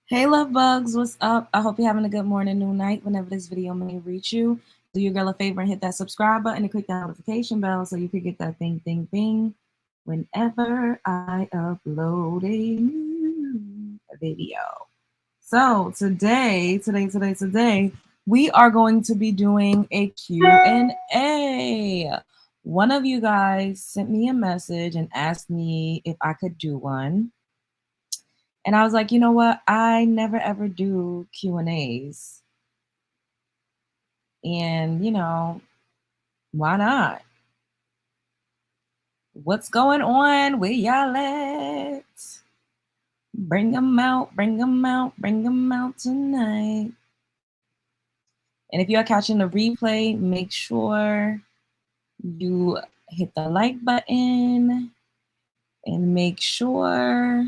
Hey love bugs, what's up? I hope you're having a good morning, noon, night, whenever this video may reach you. Do your girl a favor and hit that subscribe button and click that notification bell so you can get that bing, bing, bing whenever I upload a new video. So today, we are going to be doing a Q&A. One of you guys sent me a message and asked me if I could do one. And I was like, you know what? I never ever do Q&As. And, why not? What's going on? Where y'all at? Bring them out, bring them out, bring them out tonight. And if you are catching the replay, make sure you hit the like button and make sure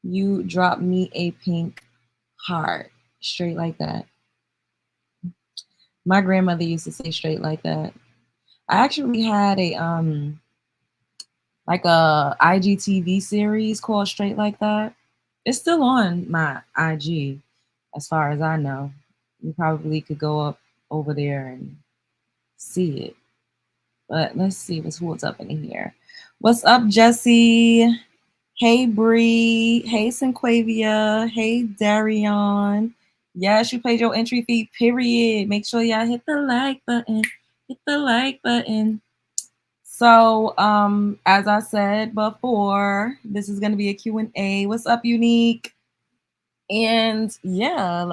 you drop me a pink heart straight like that. My grandmother used to say straight like that. I actually had a like a IGTV series called Straight Like That. It's still on my IG, as far as I know. You probably could go up over there and see it. But let's see what's up in here. What's up, Jesse? Hey, Bree. Hey, Sinquavia. Hey, Darion. Yes, you paid your entry fee, period. Make sure y'all hit the like button. Hit the like button. So, as I said before, this is going to be a Q&A. What's up, Unique? And yeah,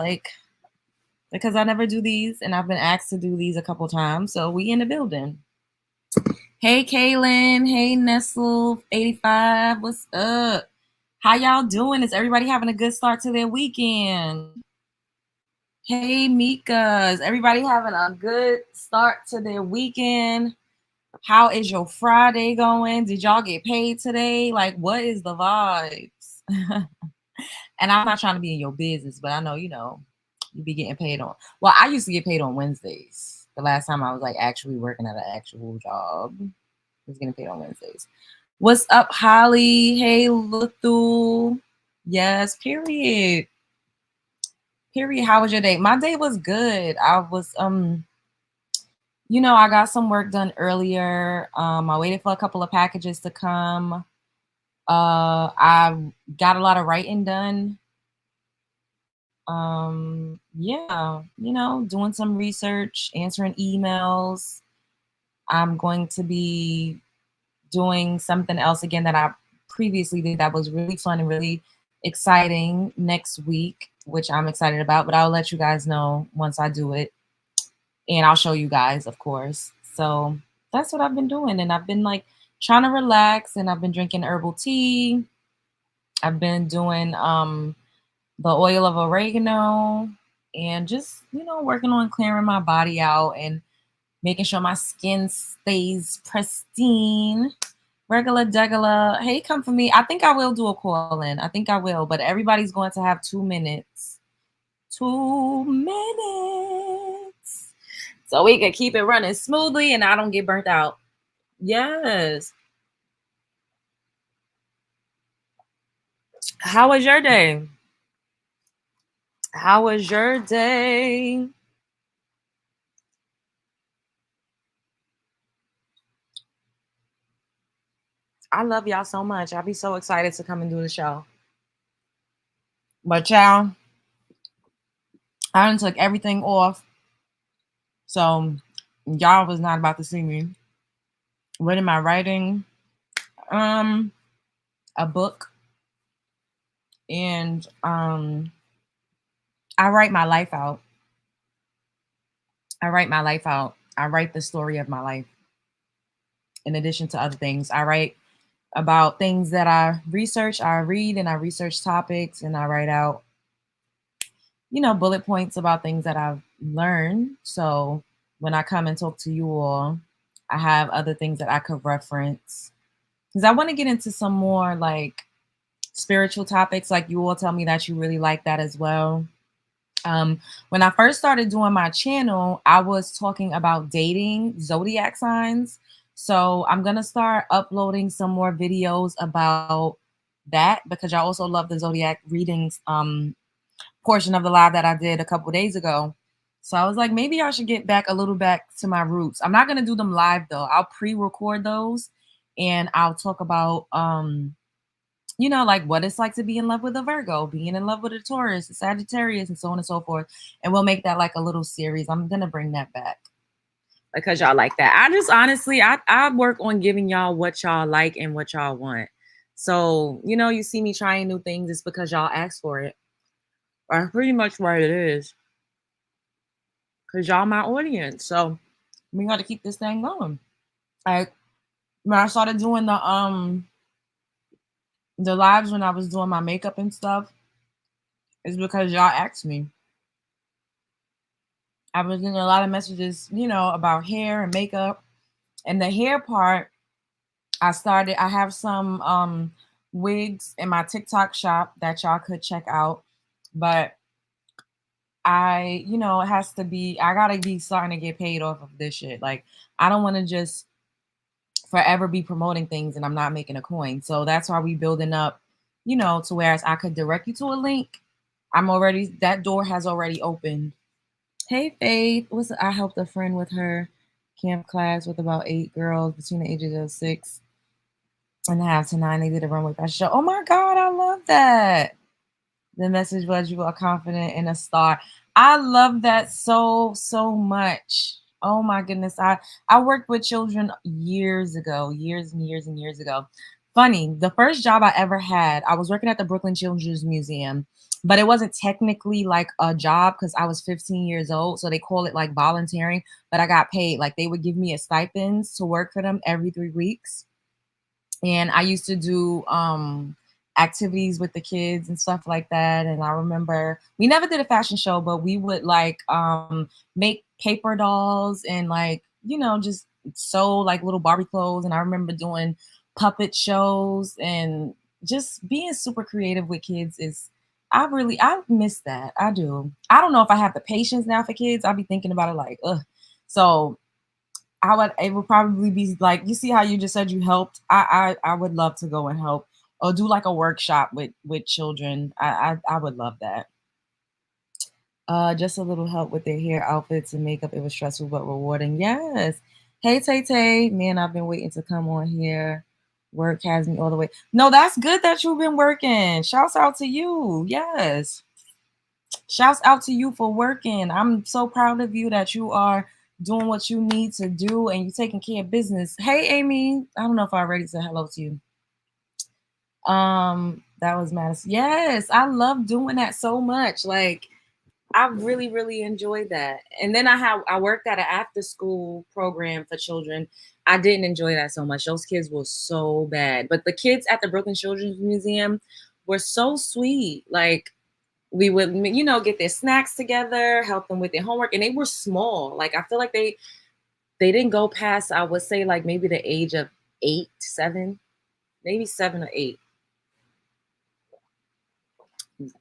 because I never do these and I've been asked to do these a couple times. So we in the building. Hey, Kaylin. Hey, Nestle85. What's up? How y'all doing? Is everybody having a good start to their weekend? Hey, Mika. Is everybody having a good start to their weekend? How is your Friday going? Did y'all get paid today? Like, what is the vibes? And I'm not trying to be in your business, but I know, you be getting paid on. Well, I used to get paid on Wednesdays. The last time I was like actually working at an actual job, I was getting paid on Wednesdays. What's up, Holly? Hey, Luthu. Yes, period. Period. How was your day? My day was good. I was, I got some work done earlier. I waited for a couple of packages to come. I got a lot of writing done. Yeah, doing some research, answering emails. I'm going to be doing something else again that I previously did that was really fun and really exciting next week, which I'm excited about, but I'll let you guys know once I do it. And I'll show you guys, of course. So that's what I've been doing. And I've been like trying to relax, and I've been drinking herbal tea. I've been doing the oil of oregano and just, working on clearing my body out and making sure my skin stays pristine. Regular degular. Hey, come for me. I think I will do a call in. I think I will, but everybody's going to have 2 minutes. 2 minutes. So we can keep it running smoothly and I don't get burnt out. Yes. How was your day? How was your day? I love y'all so much. I'll be so excited to come and do the show. But y'all, I done took everything off. So y'all was not about to see me. What am I writing? A book. And I write my life out. I write my life out. I write the story of my life. In addition to other things, I write about things that I research, I read, and I research topics, and I write out, bullet points about things that I've learned. So when I come and talk to you all, I have other things that I could reference. Because I want to get into some more like spiritual topics. Like you all tell me that you really like that as well. When I first started doing my channel, I was talking about dating, zodiac signs. So I'm going to start uploading some more videos about that because y'all also love the zodiac readings portion of the live that I did a couple days ago. So I was like, maybe I should get back a little back to my roots. I'm not gonna do them live though. I'll pre-record those and I'll talk about like what it's like to be in love with a Virgo, being in love with a Taurus, a Sagittarius, and so on and so forth. And we'll make that like a little series. I'm gonna bring that back because y'all like that. I just honestly, I work on giving y'all what y'all like and what y'all want. So you see me trying new things, it's because y'all ask for it. That's pretty much what it is. Cause y'all my audience. So we got to keep this thing going. Like when I started doing the lives when I was doing my makeup and stuff, is because y'all asked me. I was getting a lot of messages, about hair and makeup. And the hair part, I have some wigs in my TikTok shop that y'all could check out. But it has to be, I gotta be starting to get paid off of this shit. Like, I don't want to just forever be promoting things and I'm not making a coin. So that's why we building up, to whereas I could direct you to a link. That door has already opened. Hey Faith, I helped a friend with her camp class with about 8 girls between the ages of 6.5 to 9. They did a runway fashion show. Oh my God, I love that. The message was you are confident in a star. I love that so much. Oh my goodness. I worked with children years ago, years and years and years ago. Funny, the first job I ever had, I was working at the Brooklyn Children's Museum, but it wasn't technically like a job because I was 15 years old. So they call it like volunteering, but I got paid. Like they would give me a stipends to work for them every 3 weeks. And I used to do activities with the kids and stuff like that. And I remember we never did a fashion show, but we would like make paper dolls and like just sew like little Barbie clothes. And I remember doing puppet shows and just being super creative with kids is I miss that. I do. I don't know if I have the patience now for kids. I'll be thinking about it like, ugh. So it would probably be like, you see how you just said you helped. I would love to go and help or do like a workshop with children. I would love that. Just a little help with their hair, outfits, and makeup. It was stressful but rewarding. Yes. Hey Tay Tay, man, I've been waiting to come on here. Work has me all the way. No, that's good that you've been working. Shouts out to you. Yes. Shouts out to you for working. I'm so proud of you that you are doing what you need to do and you taking care of business. Hey Amy, I don't know if I already said hello to you. That was Madison. Yes, I love doing that so much. Like I really, really enjoyed that. And then I worked at an after school program for children. I didn't enjoy that so much. Those kids were so bad. But the kids at the Brooklyn Children's Museum were so sweet. Like we would get their snacks together, help them with their homework, and they were small. Like I feel like they didn't go past, I would say, like maybe the age of 8, 7, maybe 7 or 8.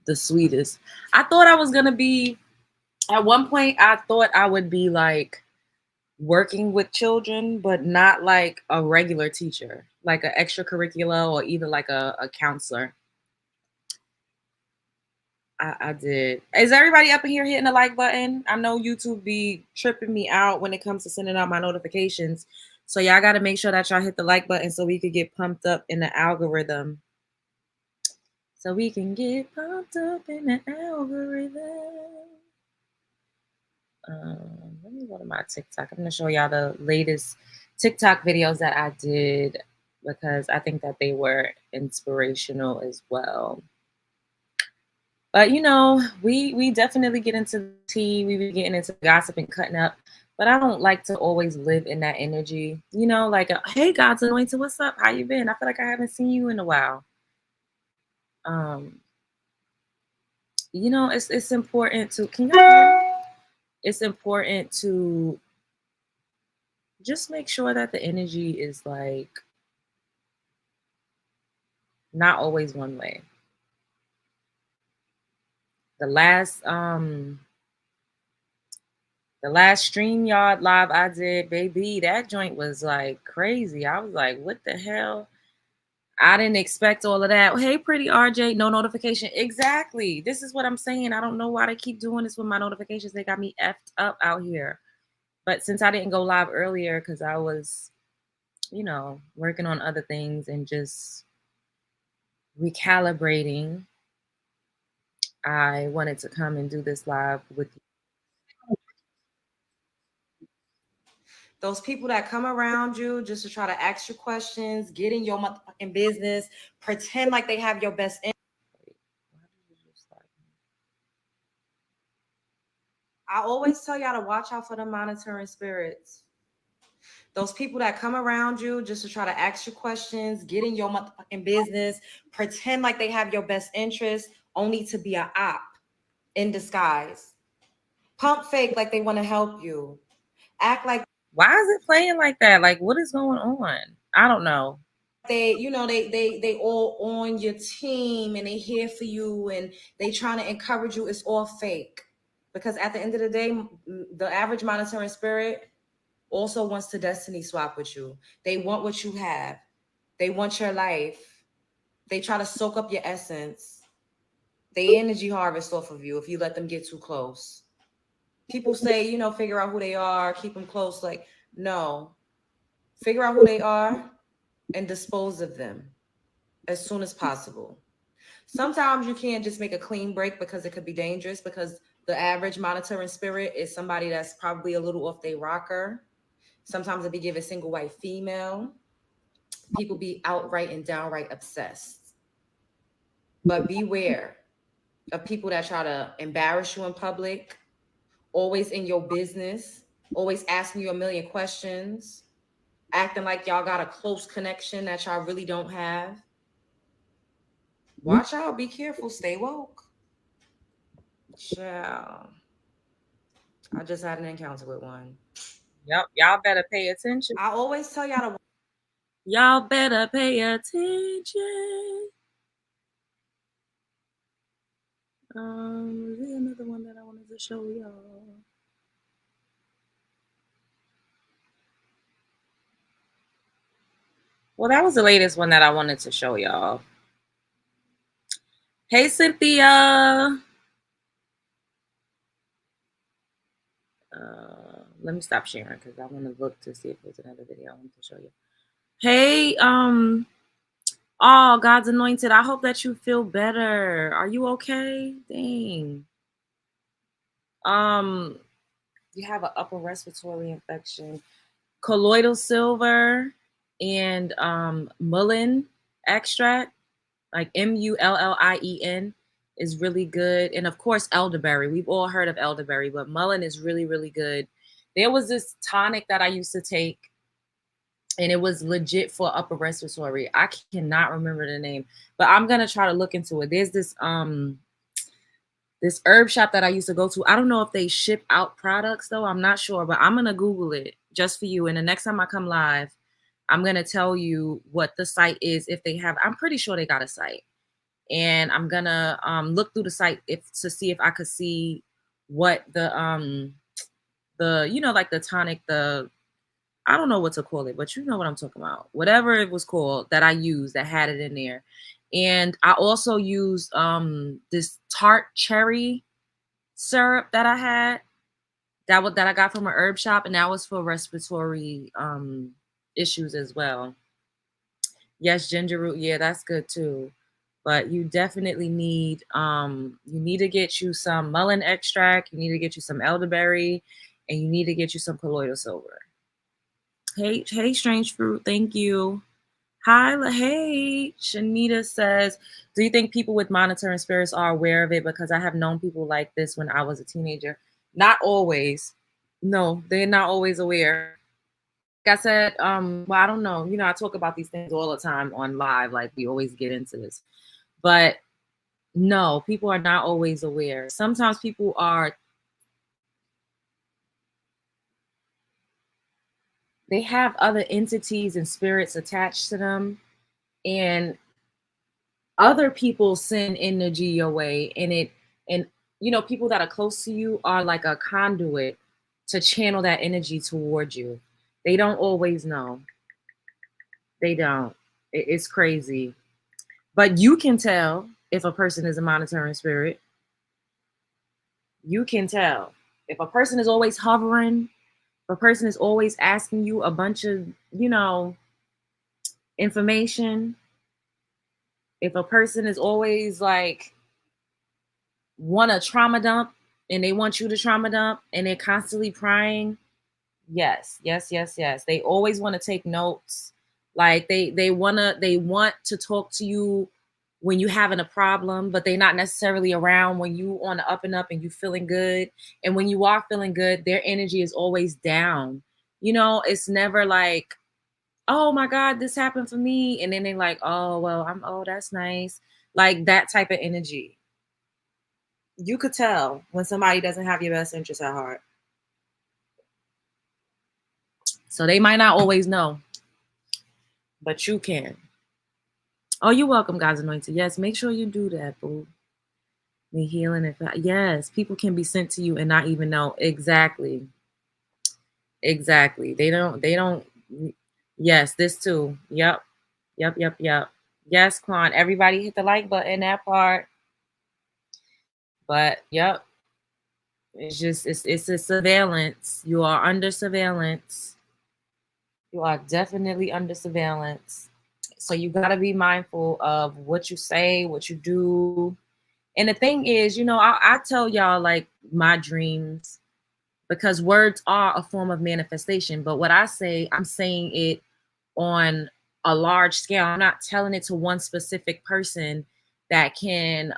The sweetest. I thought I was gonna be at one point, I thought I would be like working with children, but not like a regular teacher, like an extracurricular or either like a counselor. I did. Is everybody up in here hitting the like button? I know YouTube be tripping me out when it comes to sending out my notifications. So y'all got to make sure that y'all hit the like button so we could get pumped up in the algorithm. So we can get pumped up in the algorithm. Let me go to my TikTok. I'm going to show y'all the latest TikTok videos that I did because I think that they were inspirational as well. But we definitely get into the tea. We be getting into gossip and cutting up. But I don't like to always live in that energy. Like, hey, God's anointed, what's up? How you been? I feel like I haven't seen you in a while. It's important to. Can you hear me? It's important to just make sure that the energy is like not always one way. The last StreamYard live I did, baby, that joint was like crazy. I was like, what the hell? I didn't expect all of that. Hey, pretty RJ, no notification. Exactly. This is what I'm saying. I don't know why they keep doing this with my notifications. They got me effed up out here. But since I didn't go live earlier because I was, working on other things and just recalibrating, I wanted to come and do this live with you. Those people that come around you just to try to ask you questions, get in your motherfucking business, pretend like they have your best interest. I always tell y'all to watch out for the monitoring spirits. Those people that come around you just to try to ask you questions, get in your motherfucking business, pretend like they have your best interest, only to be a op in disguise. Pump fake like they want to help you. Act like, why is it playing like that? Like, what is going on? I don't know. They all on your team and they here for you and they trying to encourage you. It's all fake. Because at the end of the day, the average monitoring spirit also wants to destiny swap with you. They want what you have. They want your life. They try to soak up your essence. They energy harvest off of you if you let them get too close. People say, figure out who they are, keep them close. Like, no. Figure out who they are and dispose of them as soon as possible. Sometimes you can't just make a clean break because it could be dangerous, because the average monitoring spirit is somebody that's probably a little off their rocker. Sometimes it be given single white female. People be outright and downright obsessed. But beware of people that try to embarrass you in public, always in your business, always asking you a million questions, acting like y'all got a close connection that y'all really don't have. Watch out, be careful, stay woke. Ciao. I just had an encounter with one. Yep, y'all better pay attention. I always tell y'all to. Y'all better pay attention. Is there another one that I wanted to show y'all? Well, that was the latest one that I wanted to show y'all. Hey, Cynthia. Let me stop sharing because I want to look to see if there's another video I want to show you. Hey, oh, God's anointed. I hope that you feel better. Are you okay? Dang. You have an upper respiratory infection. Colloidal silver and mullein extract, like Mullien, is really good. And of course, elderberry. We've all heard of elderberry, but mullein is really, really good. There was this tonic that I used to take, and it was legit for upper respiratory. I cannot remember the name, but I'm gonna try to look into it. There's this herb shop that I used to go to. I don't know if they ship out products though. I'm not sure, but I'm gonna Google it just for you. And the next time I come live, I'm gonna tell you what the site is if they have. I'm pretty sure they got a site, and I'm gonna look through the site to see if I could see what the like the tonic, the I don't know what to call it, but you know what I'm talking about. Whatever it was called that I used that had it in there. And I also used this tart cherry syrup that I had that I got from an herb shop, and that was for respiratory issues as well. Yes, ginger root, yeah, that's good too. But you definitely need to get you some mullein extract, you need to get you some elderberry, and you need to get you some colloidal silver. Hey, strange fruit, thank you. Hi, hey, Shanita says, do you think people with monitoring spirits are aware of it? Because I have known people like this when I was a teenager. Not always. No, they're not always aware. Like I said, well, I don't know. I talk about these things all the time on live, like we always get into this. But no, people are not always aware. Sometimes people are, they have other entities and spirits attached to them, and other people send energy your way, and people that are close to you are like a conduit to channel that energy towards you. They don't always know. They don't. It's crazy. But you can tell if a person is a monitoring spirit. You can tell. If a person is always hovering, if a person is always asking you a bunch of, information, if a person is always like want to trauma dump and they want you to trauma dump and they're constantly prying, yes, yes, yes, yes. They always want to take notes. Like they want to talk to you when you having a problem, but they're not necessarily around when you on the up and up and you feeling good. And when you are feeling good, their energy is always down. It's never like, oh my God, this happened for me. And then they like, oh well, that's nice. Like that type of energy. You could tell when somebody doesn't have your best interest at heart. So they might not always know, but you can. Oh, you're welcome, God's anointed. Yes, make sure you do that, boo. The healing and yes, people can be sent to you and not even know. Exactly. Exactly. They don't yes, this too. Yep. Yep, yep, yep. Yes, Quan. Everybody hit the like button, that part. But yep. It's a surveillance. You are under surveillance. You are definitely under surveillance. So you got to be mindful of what you say, what you do. And the thing is, I tell y'all like my dreams because words are a form of manifestation. But what I say, I'm saying it on a large scale. I'm not telling it to one specific person that can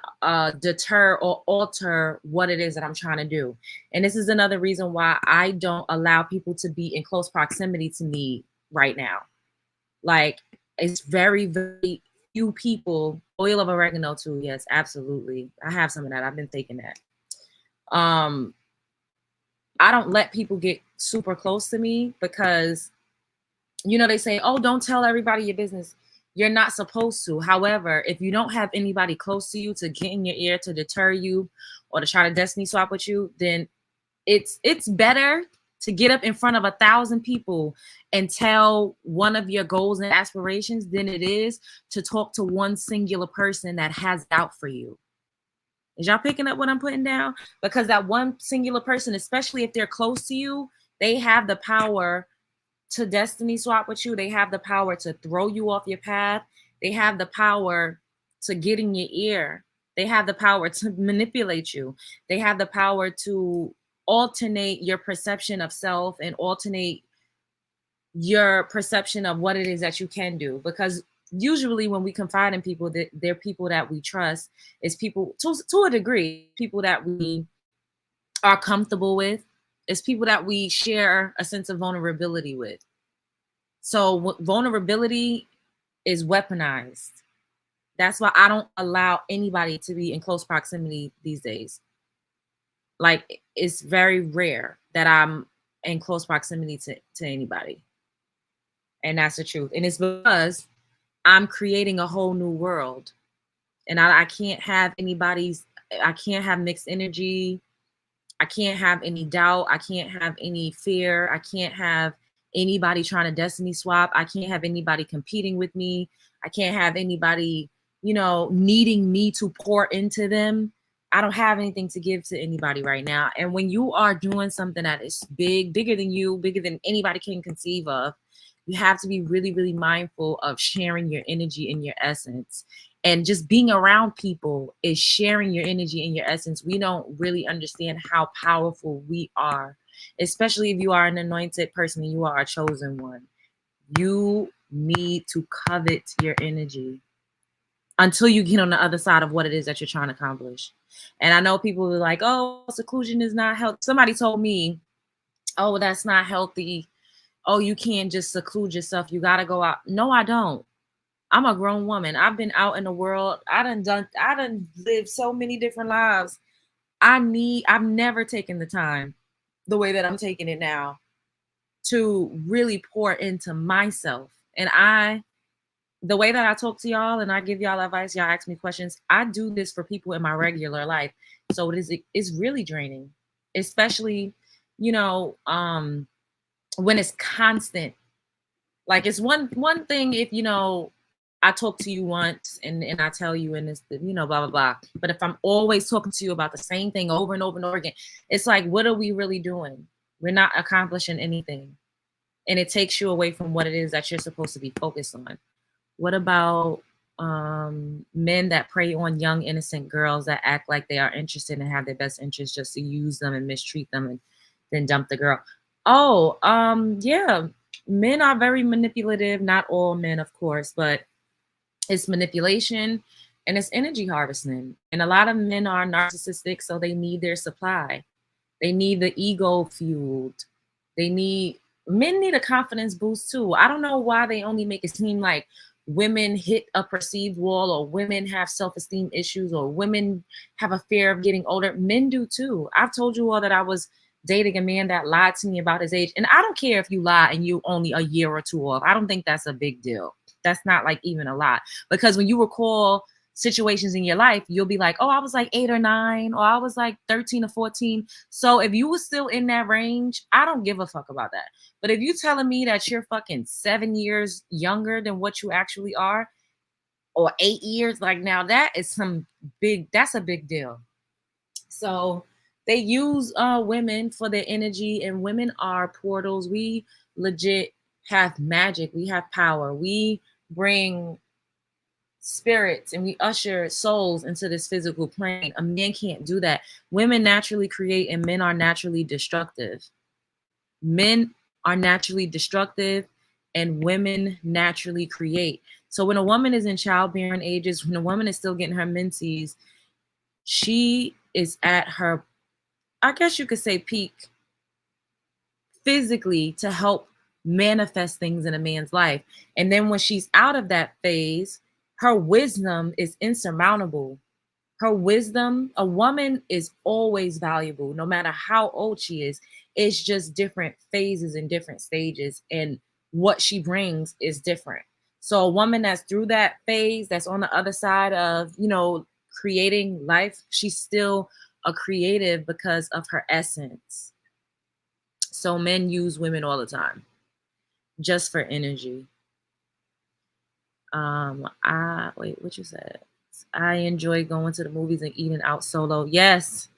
deter or alter what it is that I'm trying to do. And this is another reason why I don't allow people to be in close proximity to me right now. Like it's very, very few people. Oil of oregano too. Yes, absolutely. I have some of that. I've been taking that. I don't let people get super close to me because, they say, oh, don't tell everybody your business. You're not supposed to. However, if you don't have anybody close to you to get in your ear to deter you or to try to destiny swap with you, then it's better to get up in front of 1,000 people and tell one of your goals and aspirations than it is to talk to one singular person that has doubt for you. Is y'all picking up what I'm putting down? Because that one singular person, especially if they're close to you, they have the power to destiny swap with you. They have the power to throw you off your path. They have the power to get in your ear. They have the power to manipulate you. They have the power to alternate your perception of self and alternate your perception of what it is that you can do. Because usually when we confide in people, that they're people that we trust, is people to a degree, people that we are comfortable with, is people that we share a sense of vulnerability with. So vulnerability is weaponized. That's why I don't allow anybody to be in close proximity these days. Like it's very rare that I'm in close proximity to anybody. And that's the truth. And it's because I'm creating a whole new world. And I can't have I can't have mixed energy. I can't have any doubt. I can't have any fear. I can't have anybody trying to destiny swap. I can't have anybody competing with me. I can't have anybody, needing me to pour into them. I don't have anything to give to anybody right now. And when you are doing something that is bigger than you, bigger than anybody can conceive of, you have to be really, really mindful of sharing your energy and your essence. And just being around people is sharing your energy and your essence. We don't really understand how powerful we are, especially if you are an anointed person and you are a chosen one. You need to covet your energy until you get on the other side of what it is that you're trying to accomplish. And I know people are like, oh, seclusion is not healthy. Somebody told me, oh, that's not healthy. Oh, you can't just seclude yourself. You got to go out. No, I don't. I'm a grown woman. I've been out in the world. I done lived so many different lives. I've never taken the time the way that I'm taking it now to really pour into myself. And the way that I talk to y'all and I give y'all advice, y'all ask me questions, I do this for people in my regular life. So it's really draining, especially, when it's constant. Like it's one thing if, I talk to you once and I tell you and it's blah blah blah. But if I'm always talking to you about the same thing over and over and over again, it's like, what are we really doing? We're not accomplishing anything. And it takes you away from what it is that you're supposed to be focused on. What about men that prey on young innocent girls that act like they are interested and have their best interests just to use them and mistreat them and then dump the girl? Oh, yeah. Men are very manipulative. Not all men, of course, but it's manipulation and it's energy harvesting. And a lot of men are narcissistic, so they need their supply. They need the ego fueled. They need Men need a confidence boost too. I don't know why they only make it seem like women hit a perceived wall or women have self-esteem issues or women have a fear of getting older. Men do too. I've told you all that I was dating a man that lied to me about his age. And I don't care if you lie and you only a year or two off. I don't think that's a big deal. That's not like even a lot. Because when you recall situations in your life, you'll be like, oh, I was like 8 or 9, or I was like 13 or 14. So if you were still in that range, I don't give a fuck about that. But if you telling me that you're fucking 7 years younger than what you actually are, or 8 years, like now that's a big deal. So they use women for their energy, and women are portals. We legit have magic. We have power. We bring spirits and we usher souls into this physical plane. A man can't do that. Women naturally create, and men are naturally destructive. Men are naturally destructive, and women naturally create. So when a woman is in childbearing ages, when a woman is still getting her menses, she is at her, I guess you could say, peak physically to help manifest things in a man's life. And then when she's out of that phase, her wisdom is insurmountable. Her wisdom, a woman is always valuable, no matter how old she is. It's just different phases and different stages, and what she brings is different. So a woman that's through that phase, that's on the other side of, creating life, she's still a creative because of her essence. So men use women all the time just for energy. I wait, what you said? I enjoy going to the movies and eating out solo. Yes,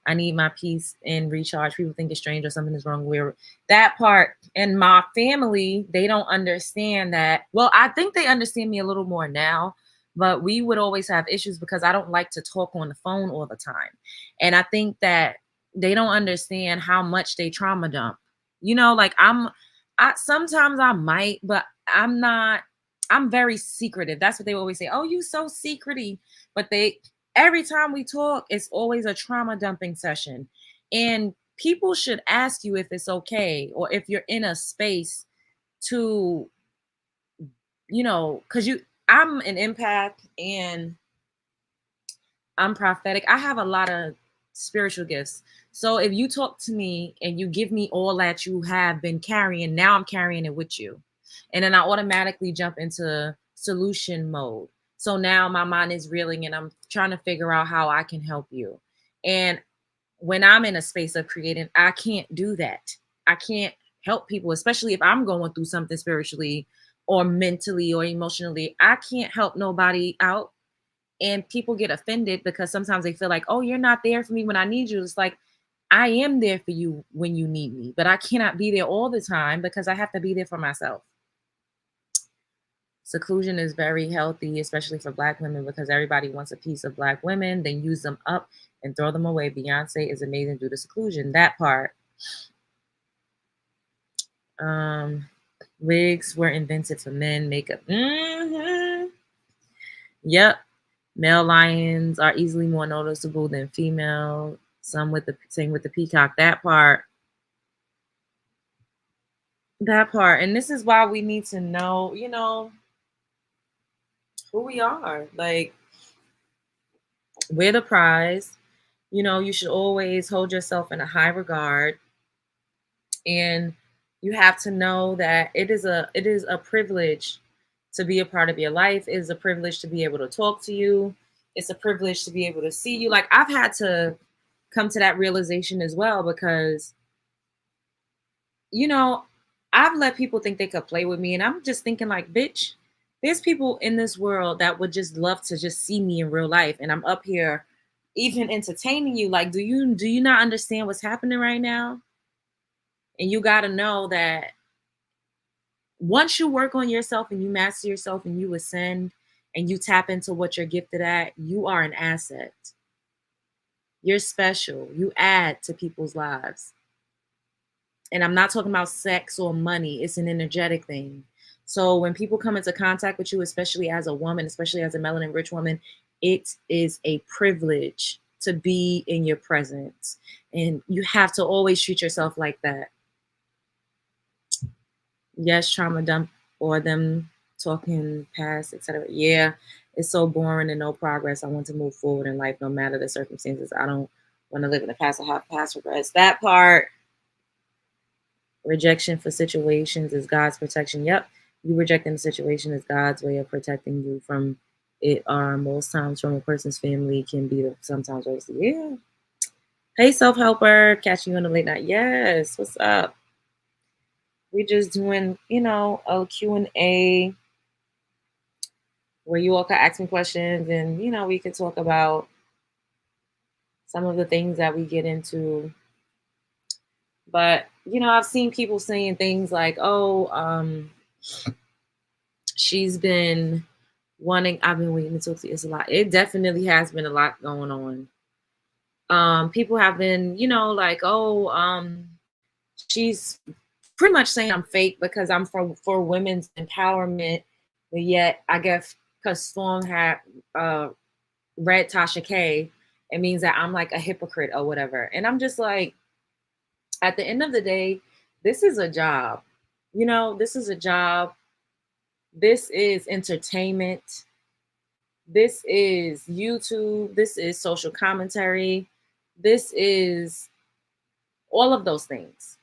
I need my peace and recharge. People think it's strange or something is wrong. Where that part, and my family, they don't understand that. Well, I think they understand me a little more now, but we would always have issues because I don't like to talk on the phone all the time. And I think that they don't understand how much they trauma dump. Like I sometimes I might, but I'm not. I'm very secretive. That's what they always say. Oh, you so secretive. But every time we talk, it's always a trauma dumping session. And people should ask you if it's okay, or if you're in a space to, because I'm an empath and I'm prophetic. I have a lot of spiritual gifts. So if you talk to me and you give me all that you have been carrying, now I'm carrying it with you. And then I automatically jump into solution mode. So now my mind is reeling and I'm trying to figure out how I can help you. And when I'm in a space of creating, I can't do that. I can't help people, especially if I'm going through something spiritually or mentally or emotionally. I can't help nobody out, and people get offended because sometimes they feel like, oh, you're not there for me when I need you. It's like, I am there for you when you need me, but I cannot be there all the time because I have to be there for myself. Seclusion is very healthy, especially for Black women, because everybody wants a piece of Black women, then use them up and throw them away. Beyonce is amazing due to seclusion. That part. Wigs were invented for men. Makeup. Yep. Male lions are easily more noticeable than female. Some with the same with the peacock. That part. And this is why we need to know, who we are. Like, we're the prize. You should always hold yourself in a high regard, and you have to know that it is a privilege to be a part of your life. It is a privilege to be able to talk to you. It's a privilege to be able to see you. Like, I've had to come to that realization as well, because you know I've let people think they could play with me, and I'm just thinking like, bitch, There's people in this world that would just love to just see me in real life, and I'm up here even entertaining you. Like, do you not understand what's happening right now? And you got to know that once you work on yourself and you master yourself and you ascend and you tap into what you're gifted at, you are an asset. You're special. You add to people's lives. And I'm not talking about sex or money, it's an energetic thing. So when people come into contact with you, especially as a woman, especially as a melanin rich woman, it is a privilege to be in your presence. And you have to always treat yourself like that. Yes, trauma dump or them talking past, etc. Yeah, it's so boring and no progress. I want to move forward in life no matter the circumstances. I don't want to live in the past. I have past regrets. That part. Rejection for situations is God's protection. Yep. You rejecting the situation is God's way of protecting you from it. Most times from a person's family can be sometimes obviously. Yeah. Hey, self-helper, catching you on the late night. Yes. What's up? We just doing, a Q&A where you all can ask me questions and, we can talk about some of the things that we get into. But, I've seen people saying things like, oh, she's been wanting, I've been waiting to talk to you. It's a lot. It definitely has been a lot going on. People have been, like, oh, she's pretty much saying I'm fake because I'm for women's empowerment. But yet, I guess because Storm had read Tasha K, it means that I'm like a hypocrite or whatever. And I'm just like, at the end of the day, this is a job. This is a job. This is entertainment. This is YouTube. This is social commentary. This is all of those things.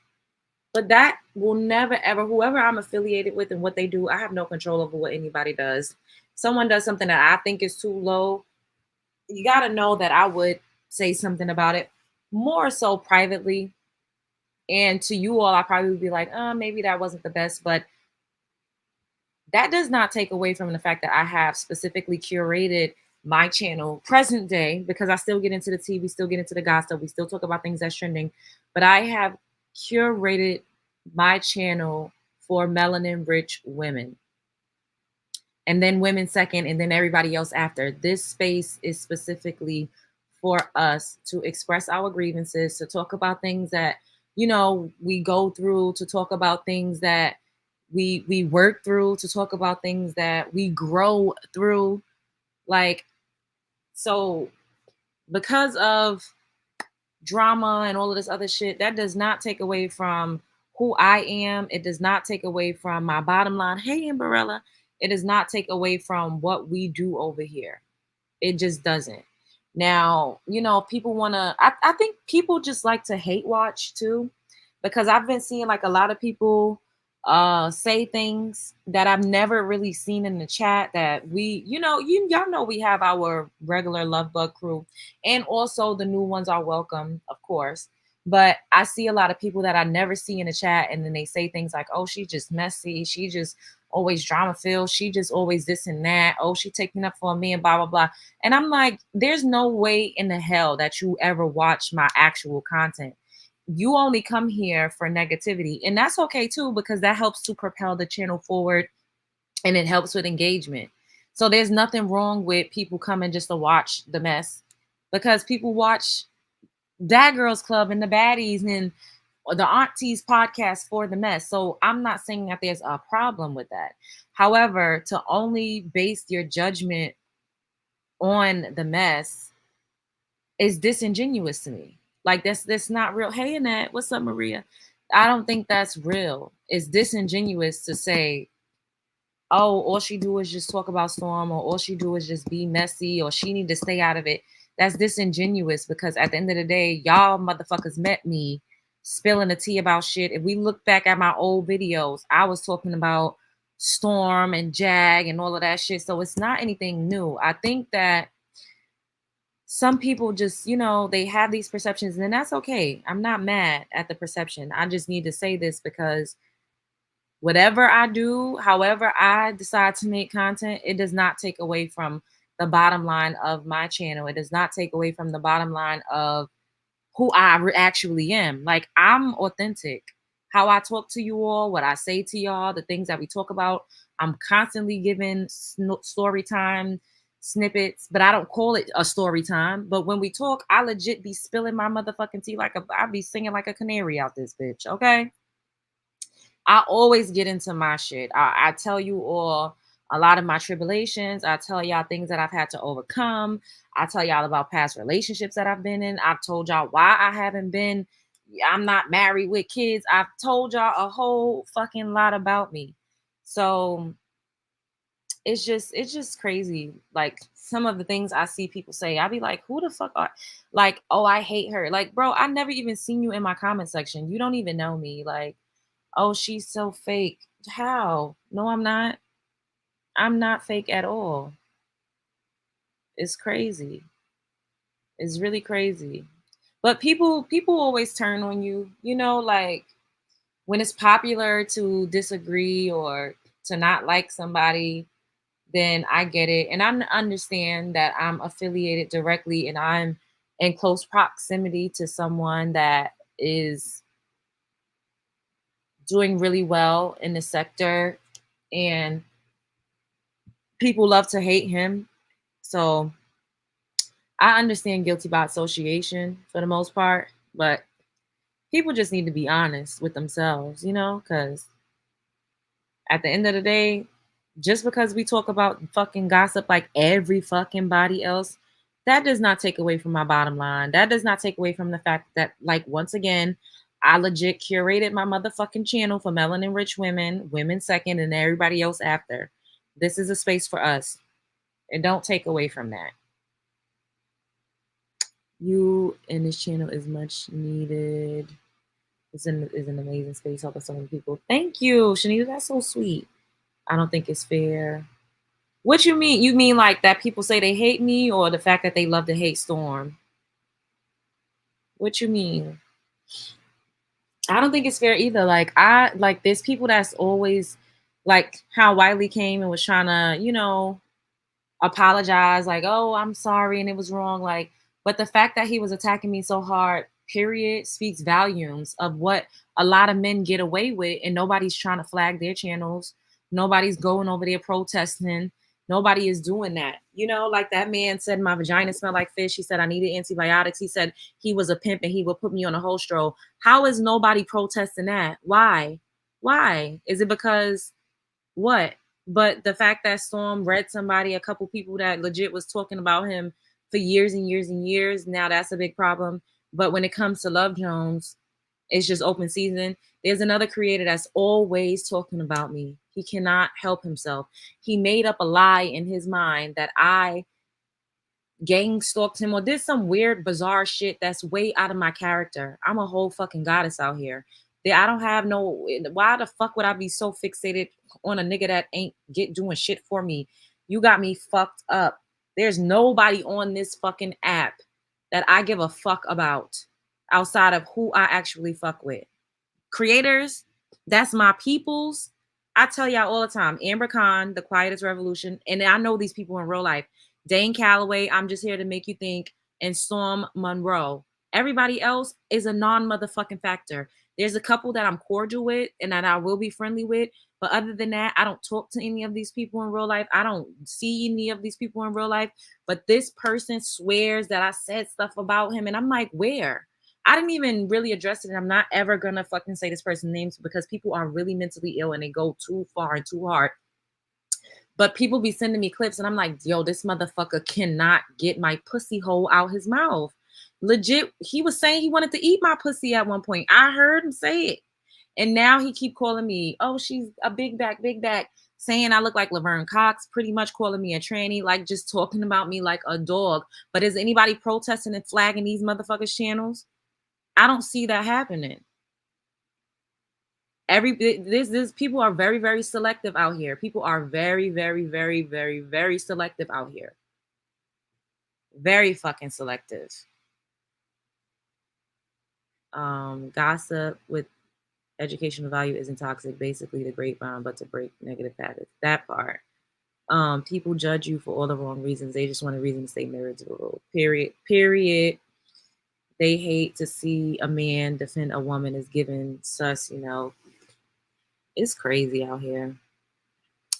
But that will never, ever, whoever I'm affiliated with and what they do, I have no control over what anybody does. Someone does something that I think is too low, you got to know that I would say something about it more so privately. And to you all, I probably would be like, maybe that wasn't the best. But that does not take away from the fact that I have specifically curated my channel present day, because I still get into the tea, we still get into the gossip, we still talk about things that's trending, but I have curated my channel for melanin rich women, and then women second, and then everybody else after. This space is specifically for us to express our grievances, to talk about things that we go through, to talk about things that we work through, to talk about things that we grow through. Like, so because of drama and all of this other shit, that does not take away from who I am. It does not take away from my bottom line. Hey, Amberella. It does not take away from what we do over here. It just doesn't. Now, people want to, I think people just like to hate watch too, because I've been seeing like a lot of people say things that I've never really seen in the chat, that y'all know we have our regular love bug crew, and also the new ones are welcome, of course. But I see a lot of people that I never see in the chat, and then they say things like, oh, she's just messy, she just always drama filled, she just always this and that, oh, she taking up for me and blah blah blah. And I'm like, there's no way in the hell that you ever watch my actual content. You only come here for negativity, and that's okay too, because that helps to propel the channel forward and it helps with engagement. So there's nothing wrong with people coming just to watch the mess, because people watch That Girls Club and the Baddies and the Aunties podcast for the mess. So I'm not saying that there's a problem with that. However, to only base your judgment on the mess is disingenuous to me. Like, that's not real. Hey, Annette, what's up, Maria? I don't think that's real. It's disingenuous to say, oh, all she do is just talk about Storm, or all she do is just be messy, or she need to stay out of it. That's disingenuous, because at the end of the day, y'all motherfuckers met me spilling the tea about shit. If we look back at my old videos, I was talking about Storm and Jag and all of that shit. So it's not anything new. I think that some people just, they have these perceptions, and that's okay. I'm not mad at the perception. I just need to say this because Whatever I do, however I decide to make content, it does not take away from the bottom line of my channel. It does not take away from the bottom line of who actually am. Like, I'm authentic. How I talk to you all, what I say to y'all, the things that we talk about. I'm constantly giving story time snippets, but I don't call it a story time. But when we talk, I legit be spilling my motherfucking tea I be singing like a canary out this bitch. Okay. I always get into my shit. I tell you all a lot of my tribulations. I tell y'all things that I've had to overcome. I tell y'all about past relationships that I've been in. I've told y'all why I haven't been. I'm not married with kids. I've told y'all a whole fucking lot about me. So it's just crazy. Like, some of the things I see people say, I be like, who the fuck are, like, oh, I hate her. Like, bro, I never even seen you in my comment section. You don't even know me. Like, oh, she's so fake. How? No, I'm not. I'm not fake at all. It's crazy. It's really crazy. But people always turn on you, like, when it's popular to disagree or to not like somebody, then I get it. And I understand that I'm affiliated directly and I'm in close proximity to someone that is doing really well in the sector, and people love to hate him. So I understand guilty by association for the most part, but people just need to be honest with themselves, because at the end of the day, just because we talk about fucking gossip like every fucking body else, that does not take away from my bottom line. That does not take away from the fact that, like, once again, I legit curated my motherfucking channel for melanin rich women, women second, and everybody else after. This is a space for us. And don't take away from that. You and this channel is much needed. It's an amazing space helping so many people. Thank you, Shanita. That's so sweet. I don't think it's fair. What you mean? You mean like that people say they hate me, or the fact that they love to hate Storm? What you mean? I don't think it's fair either. Like there's people that's always, like how Wiley came and was trying to, apologize, like, oh, I'm sorry and it was wrong. Like, but the fact that he was attacking me so hard, period, speaks volumes of what a lot of men get away with, and nobody's trying to flag their channels. Nobody's going over there protesting. Nobody is doing that. Like that man said, my vagina smelled like fish. He said I needed antibiotics. He said he was a pimp and he would put me on a whole stroll. How is nobody protesting that? Why? Why? Is it because what? But the fact that Storm read somebody, a couple people that legit was talking about him for years and years and years, now that's a big problem. But when it comes to Love Jones, it's just open season. There's another creator that's always talking about me. He cannot help himself. He made up a lie in his mind that I gang stalked him or did some weird, bizarre shit that's way out of my character. I'm a whole fucking goddess out here. I don't have no. Why the fuck would I be so fixated on a nigga that ain't doing shit for me? You got me fucked up. There's nobody on this fucking app that I give a fuck about outside of who I actually fuck with. Creators, that's my peoples. I tell y'all all the time, Amber Khan, The Quietest Revolution, and I know these people in real life. Dane Calloway, I'm Just Here to Make You Think, and Storm Monroe. Everybody else is a non-motherfucking factor. There's a couple that I'm cordial with and that I will be friendly with, but other than that, I don't talk to any of these people in real life. I don't see any of these people in real life, but this person swears that I said stuff about him, and I'm like, where? I didn't even really address it, and I'm not ever gonna fucking say this person's names because people are really mentally ill and they go too far and too hard. But people be sending me clips, and I'm like, yo, this motherfucker cannot get my pussy hole out his mouth. Legit, he was saying he wanted to eat my pussy at one point. I heard him say it. And now he keep calling me, oh, she's a big back, saying I look like Laverne Cox, pretty much calling me a tranny, like just talking about me like a dog. But is anybody protesting and flagging these motherfuckers' channels? I don't see that happening. This people are very, very selective out here. People are very, very, very, very, very selective out here. Very fucking selective. Gossip with Educational value isn't toxic. Basically, the grapevine, but to break negative habits. That part. People judge you for all the wrong reasons. They just want a reason to stay married to a role. Period. Period. They hate to see a man defend a woman is given sus. It's crazy out here.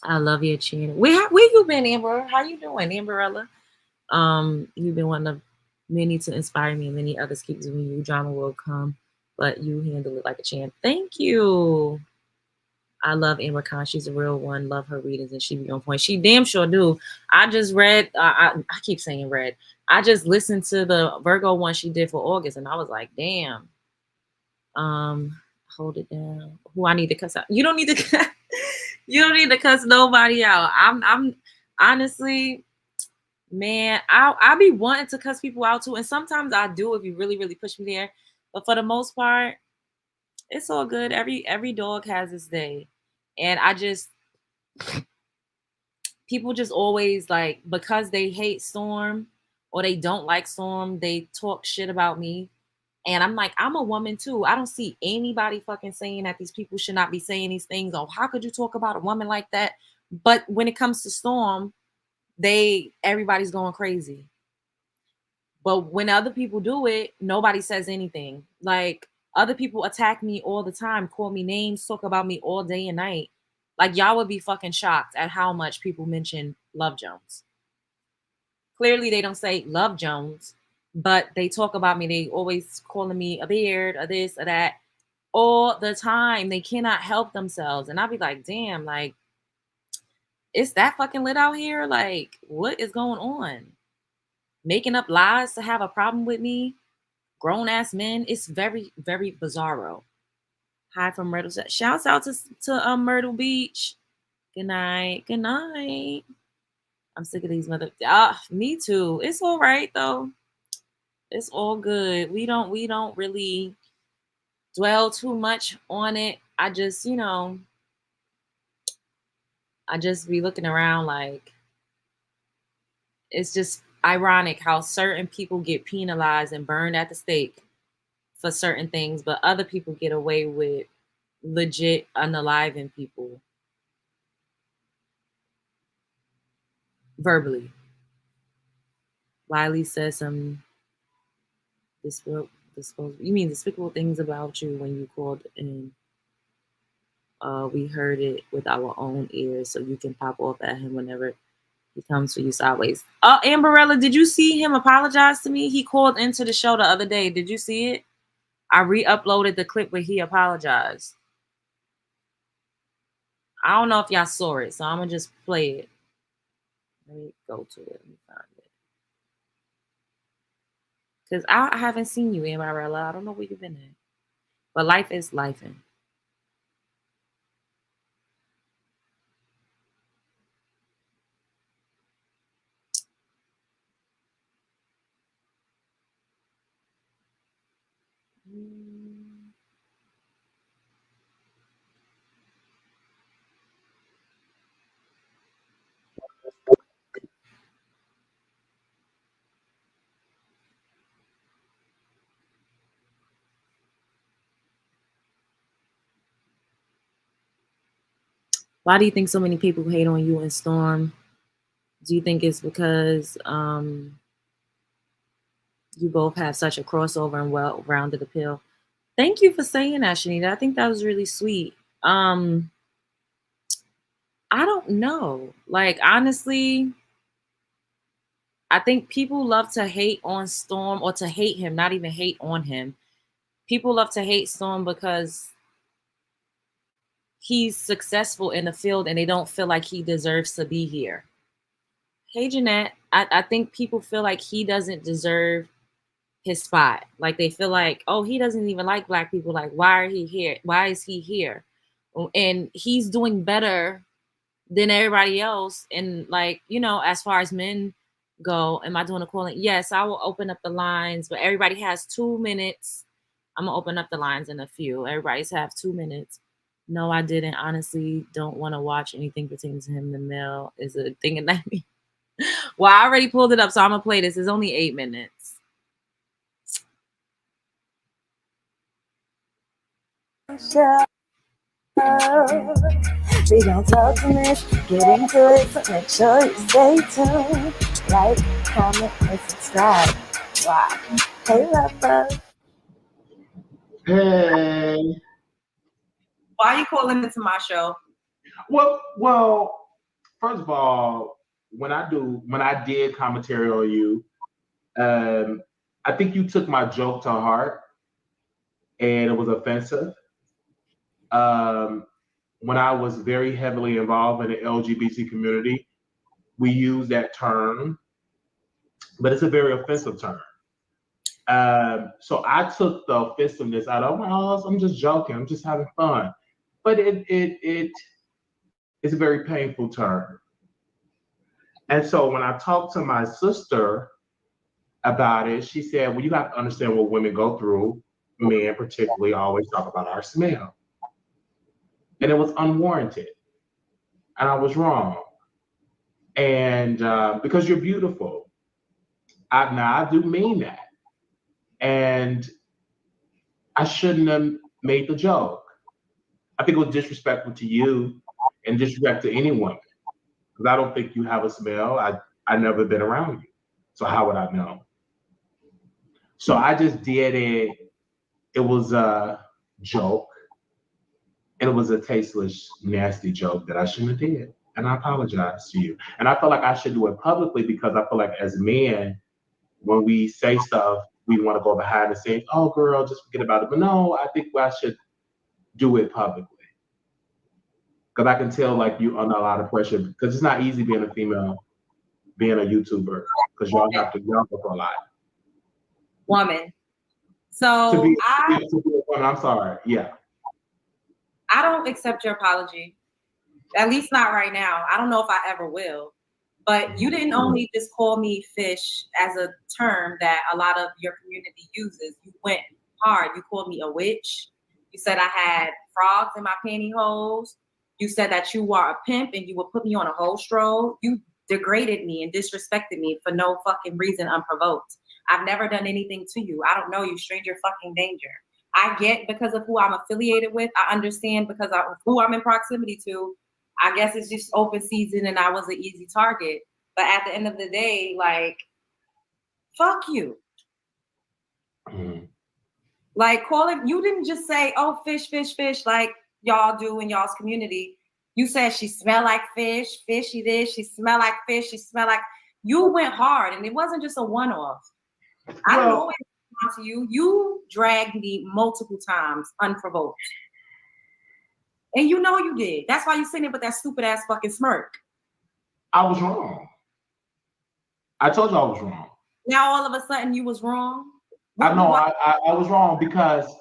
I love your channel. Where you been, Amber? How you doing, Amberella? You've been one of many to inspire me, and many others keep doing you. Drama will come, but you handle it like a champ. Thank you. I love Amber Khan. She's a real one. Love her readings, and she be on point. She damn sure do. I just read. I keep saying read. I just listened to the Virgo one she did for August, and I was like, damn. Hold it down. Who I need to cuss out? You don't need to. You don't need to cuss nobody out. I'm honestly, man. I be wanting to cuss people out too, and sometimes I do if you really really push me there. But for the most part, it's all good. Every dog has its day, and people just always like because they hate Storm or they don't like Storm, they talk shit about me. And I'm like, I'm a woman too. I don't see anybody fucking saying that these people should not be saying these things. Oh, how could you talk about a woman like that? But when it comes to Storm, everybody's going crazy. But when other people do it, nobody says anything. Like other people attack me all the time, call me names, talk about me all day and night. Like y'all would be fucking shocked at how much people mention Love Jones. Clearly they don't say Love Jones, but they talk about me. They always calling me a beard or this or that all the time. They cannot help themselves. And I'll be like, damn, like, it's that fucking lit out here? Like, what is going on? Making up lies to have a problem with me? Grown ass men? It's very, very bizarro. Hi from Myrtle. Shouts out to Myrtle Beach. Good night. Good night. I'm sick of these me too. It's all right though. It's all good. We don't really dwell too much on it. I just be looking around like it's just ironic how certain people get penalized and burned at the stake for certain things, but other people get away with legit unaliving people verbally. Wiley says some you mean despicable things about you when you called in. We heard it with our own ears, so you can pop off at him whenever he comes for you sideways. Amberella, did you see him apologize to me? He called into the show the other day. Did you see it? I re-uploaded the clip where he apologized. I don't know if y'all saw it, so I'm gonna just play it. Let me go to it. Let me find it. Because I haven't seen you, Amberella. I don't know where you've been at. But life is lifing. Why do you think so many people hate on you and Storm? Do you think it's because you both have such a crossover and well-rounded appeal? Thank you for saying that, Shanita. I think that was really sweet. I don't know. Like, honestly, I think people love to hate on Storm or to hate him, not even hate on him. People love to hate Storm because he's successful in the field and they don't feel like he deserves to be here. Hey, Jeanette, I think people feel like he doesn't deserve his spot. Like they feel like, oh, he doesn't even like Black people. Like, why are he here? Why is he here? And he's doing better than everybody else. And like, as far as men go, am I doing a calling? Yes, I will open up the lines, but everybody has 2 minutes. I'm gonna open up the lines in a few. Everybody's have 2 minutes. No, I didn't. Honestly, don't want to watch anything pertaining to him. The male is a thing in that. Well, I already pulled it up, so I'm gonna play this. It's only 8 minutes. show. We gon' talk to this, get into it, so make sure you stay tuned. Like, comment, and subscribe. Wow. Hey, lovers. Hey. Why are you calling into my show? Well, first of all, when I did commentary on you, I think you took my joke to heart and it was offensive. Um, when I was very heavily involved in the LGBT community, we use that term, but it's a very offensive term. So I took the offensiveness out of, oh, I'm just joking, I'm just having fun. But it's a very painful term. And so when I talked to my sister about it, she said, well, you have to understand what women go through. Men particularly always talk about our smell. And it was unwarranted. And I was wrong. And because you're beautiful. I do mean that. And I shouldn't have made the joke. I think it was disrespectful to you and disrespectful to anyone. Because I don't think you have a smell. I never been around you. So how would I know? So I just did it. It was a joke. And it was a tasteless, nasty joke that I shouldn't have did. And I apologize to you. And I feel like I should do it publicly because I feel like as men, when we say stuff, we want to go behind the scenes. Oh, girl, just forget about it. But no, I think I should do it publicly. Because I can tell like you under a lot of pressure. Because it's not easy being a female, being a YouTuber. Because y'all have to jump for a lot. Woman. So to be a woman, I'm sorry. Yeah. I don't accept your apology. At least not right now. I don't know if I ever will. But you didn't only just call me fish as a term that a lot of your community uses. You went hard. You called me a witch. You said I had frogs in my pantyhose. You said that you were a pimp and you would put me on a whole stroll. You degraded me and disrespected me for no fucking reason unprovoked. I've never done anything to you. I don't know you, stranger fucking danger. I get because of who I'm affiliated with. I understand because of who I'm in proximity to. I guess it's just open season and I was an easy target. But at the end of the day, like, fuck you. Mm-hmm. Like, calling, you didn't just say, oh, fish, fish, fish, like y'all do in y'all's community. You said she smell like fish, fishy this, she smell like fish, she smell like, you went hard and it wasn't just a one-off. I don't always respond to you. You dragged me multiple times unprovoked. And you know you did. That's why you sitting there with that stupid ass fucking smirk. I was wrong. I told you I was wrong. Now all of a sudden you was wrong. I was wrong because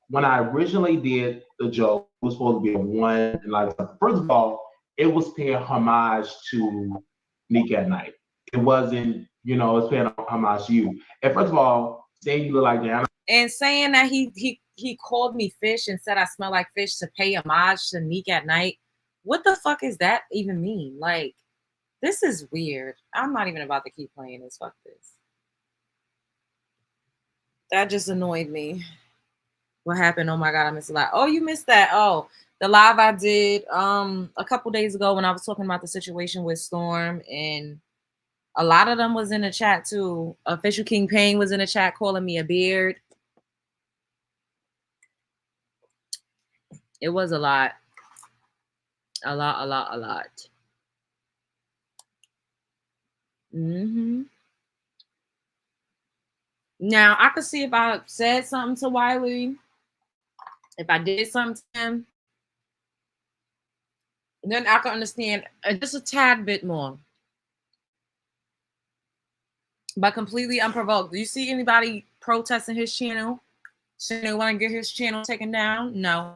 when I originally did the joke, it was supposed to be a one. Like, first of all, it was paying homage to Nick at Night. It wasn't, it's paying homage to you. And first of all, saying you look like Diana. And saying that he called me fish and said I smell like fish to pay homage to Nick at Night. What the fuck does that even mean? Like, this is weird. I'm not even about to keep playing this. Fuck this. That just annoyed me. What happened? Oh my God, I missed a lot. Oh, you missed that. Oh, the live I did a couple days ago when I was talking about the situation with Storm, and a lot of them was in the chat too. Official King Payne was in the chat calling me a beard. It was a lot. A lot. Mm-hmm. Now, I could see if I said something to Wiley, if I did something to him, then I can understand just a tad bit more. But completely unprovoked. Do you see anybody protesting his channel? Saying they want to get his channel taken down? No.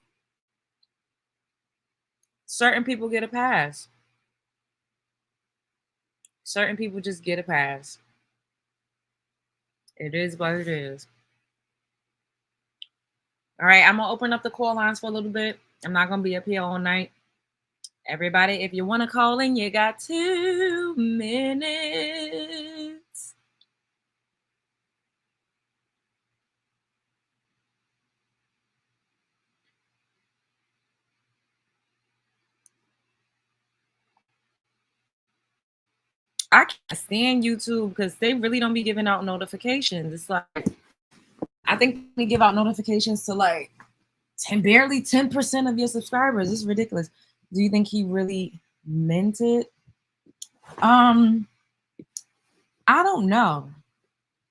Certain people get a pass. Certain people just get a pass. It is what it is. All right, I'm going to open up the call lines for a little bit. I'm not going to be up here all night. Everybody, if you want to call in, you got 2 minutes. I can't stand YouTube because they really don't be giving out notifications. It's like I think they give out notifications to like barely 10% of your subscribers. It's ridiculous. Do you think he really meant it? I don't know.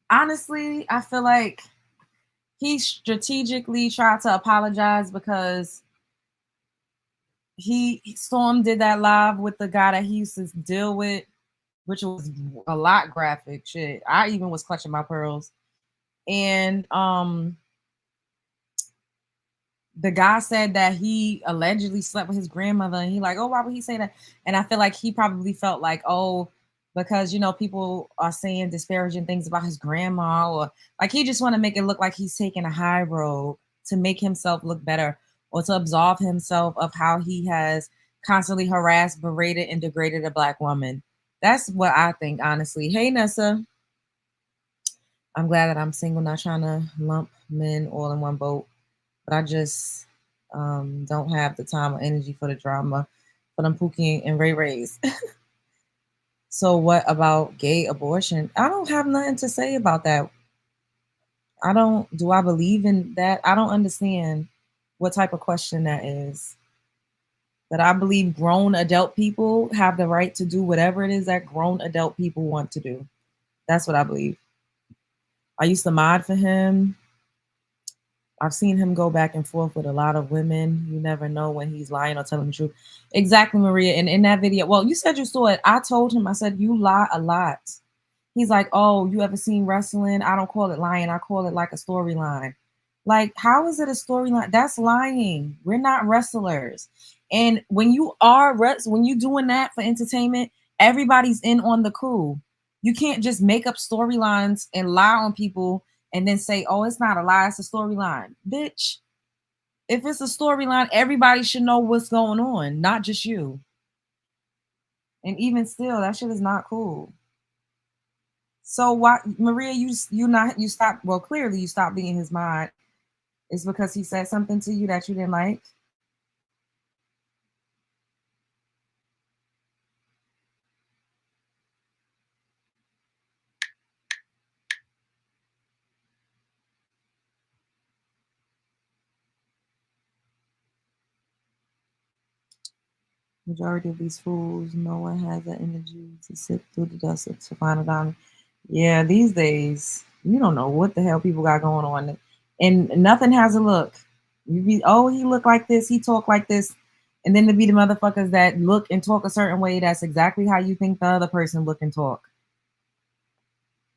Honestly, I feel like he strategically tried to apologize because Storm did that live with the guy that he used to deal with, which was a lot graphic shit. I even was clutching my pearls. And the guy said that he allegedly slept with his grandmother, and he like, oh, why would he say that? And I feel like he probably felt like, oh, because people are saying disparaging things about his grandma, or like he just want to make it look like he's taking a high road to make himself look better, or to absolve himself of how he has constantly harassed, berated, and degraded a black woman. That's what I think, honestly. Hey, Nessa. I'm glad that I'm single, not trying to lump men all in one boat. But I just don't have the time or energy for the drama, for them Pookie and Ray Rays. So what about gay abortion? I don't have nothing to say about that. Do I believe in that? I don't understand what type of question that is. But I believe grown adult people have the right to do whatever it is that grown adult people want to do. That's what I believe. I used to mod for him. I've seen him go back and forth with a lot of women. You never know when he's lying or telling the truth. Exactly, Maria. And in that video, well, you said you saw it. I told him, I said, you lie a lot. He's like, oh, you ever seen wrestling? I don't call it lying. I call it like a storyline. Like, how is it a storyline? That's lying. We're not wrestlers. And when you are when you doing that for entertainment, everybody's in on the coup. You can't just make up storylines and lie on people and then say, oh, it's not a lie, it's a storyline. Bitch, if it's a storyline, everybody should know what's going on, not just you. And even still, that shit is not cool. So why, Maria, you stopped, well, clearly you stopped being his mod. It's because he said something to you that you didn't like? Majority of these fools, no one has the energy to sit through the dust to find a diamond. Yeah, these days, you don't know what the hell people got going on. And nothing has a look. You be, oh, he look like this, he talk like this. And then to be the motherfuckers that look and talk a certain way, that's exactly how you think the other person look and talk.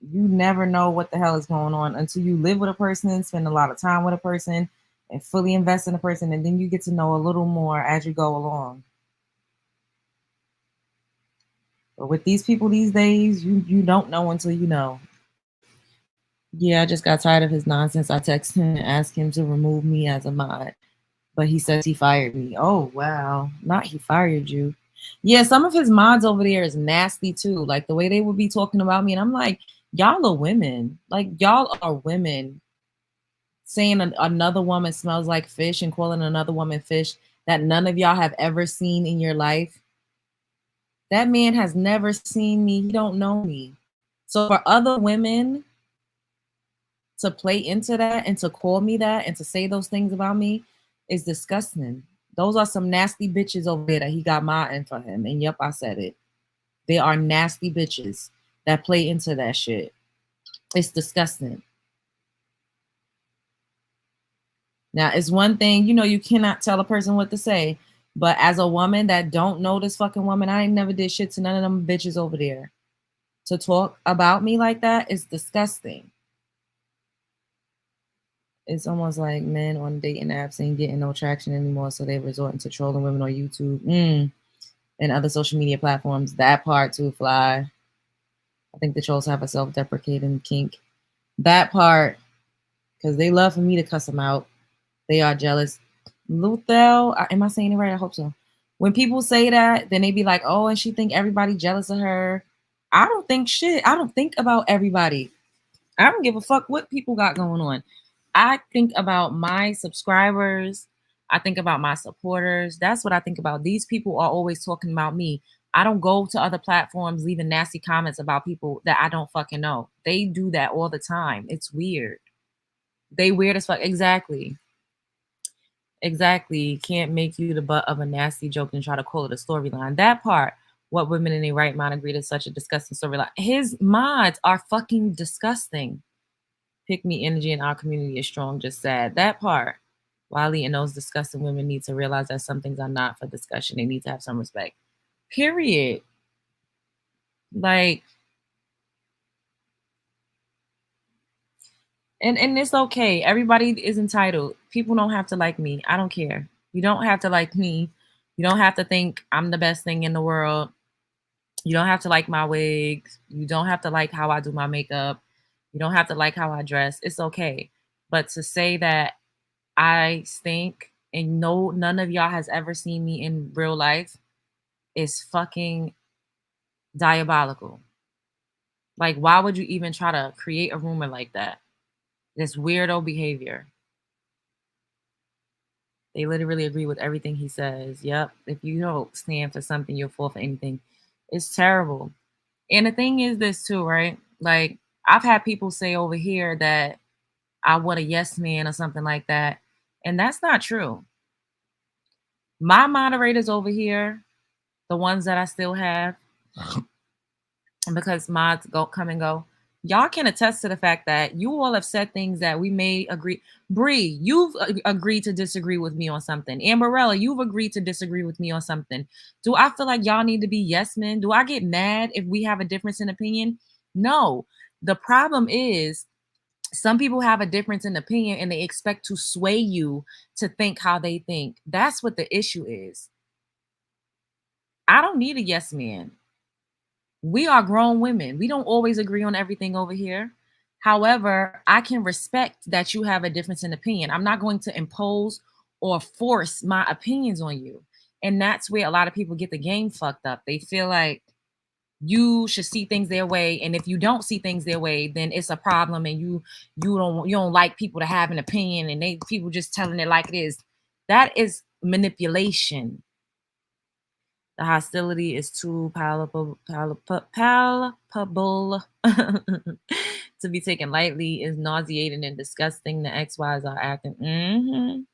You never know what the hell is going on until you live with a person, spend a lot of time with a person, and fully invest in a person. And then you get to know a little more as you go along. But with these people these days, you don't know until you know. Yeah, I just got tired of his nonsense. I texted him and asked him to remove me as a mod, but he says he fired me. Oh, wow. Not he fired you. Yeah, some of his mods over there is nasty too. Like the way they would be talking about me. And I'm like, y'all are women. Like, y'all are women saying another woman smells like fish and calling another woman fish that none of y'all have ever seen in your life. That man has never seen me. He don't know me. So for other women to play into that and to call me that and to say those things about me is disgusting. Those are some nasty bitches over there that he got modding for him. And yep, I said it. They are nasty bitches that play into that shit. It's disgusting. Now, it's one thing, you cannot tell a person what to say. But as a woman that don't know this fucking woman, I ain't never did shit to none of them bitches over there. To talk about me like that is disgusting. It's almost like men on dating apps ain't getting no traction anymore, so they're resorting to trolling women on YouTube and other social media platforms. That part too, fly. I think the trolls have a self-deprecating kink. That part, because they love for me to cuss them out. They are jealous. Luthel, am I saying it right? I hope so. When people say that, then they be like, oh, and she think everybody jealous of her. I don't think shit. I don't think about everybody. I don't give a fuck what people got going on. I think about my subscribers. I think about my supporters. That's what I think about. These people are always talking about me. I don't go to other platforms leaving nasty comments about people that I don't fucking know. They do that all the time. It's weird. They weird as fuck. Exactly. Exactly. Can't make you the butt of a nasty joke and try to call it a storyline. That part, what women in their right mind agreed is such a disgusting storyline. His mods are fucking disgusting. Pick me energy in our community is strong, just sad. That part. Wiley and those disgusting women need to realize that some things are not for discussion. They need to have some respect. Period. Like, and it's okay. Everybody is entitled. People don't have to like me. I don't care. You don't have to like me. You don't have to think I'm the best thing in the world. You don't have to like my wigs. You don't have to like how I do my makeup. You don't have to like how I dress. It's okay. But to say that I stink and no none of y'all has ever seen me in real life is fucking diabolical. Like, why would you even try to create a rumor like that? This weirdo behavior. They literally agree with everything he says. Yep. If you don't stand for something, you'll fall for anything. It's terrible. And the thing is this too, right? Like, I've had people say over here that I want a yes man or something like that. And that's not true. My moderators over here, the ones that I still have, because mods go come and go. Y'all can attest to the fact that you all have said things that we may agree. Bree, you've agreed to disagree with me on something. Amberella, you've agreed to disagree with me on something. Do I feel like y'all need to be yes men? Do I get mad if we have a difference in opinion? No. The problem is some people have a difference in opinion and they expect to sway you to think how they think. That's what the issue is. I don't need a yes man. We are grown women. We don't always agree on everything over here. However, I can respect that you have a difference in opinion. I'm not going to impose or force my opinions on you. And that's where a lot of people get the game fucked up. They feel like you should see things their way, and if you don't see things their way, then it's a problem, and you don't like people to have an opinion, and they people just telling it like it is. That is manipulation. The hostility is too palpable to be taken lightly. Is nauseating and disgusting. The XYs are acting.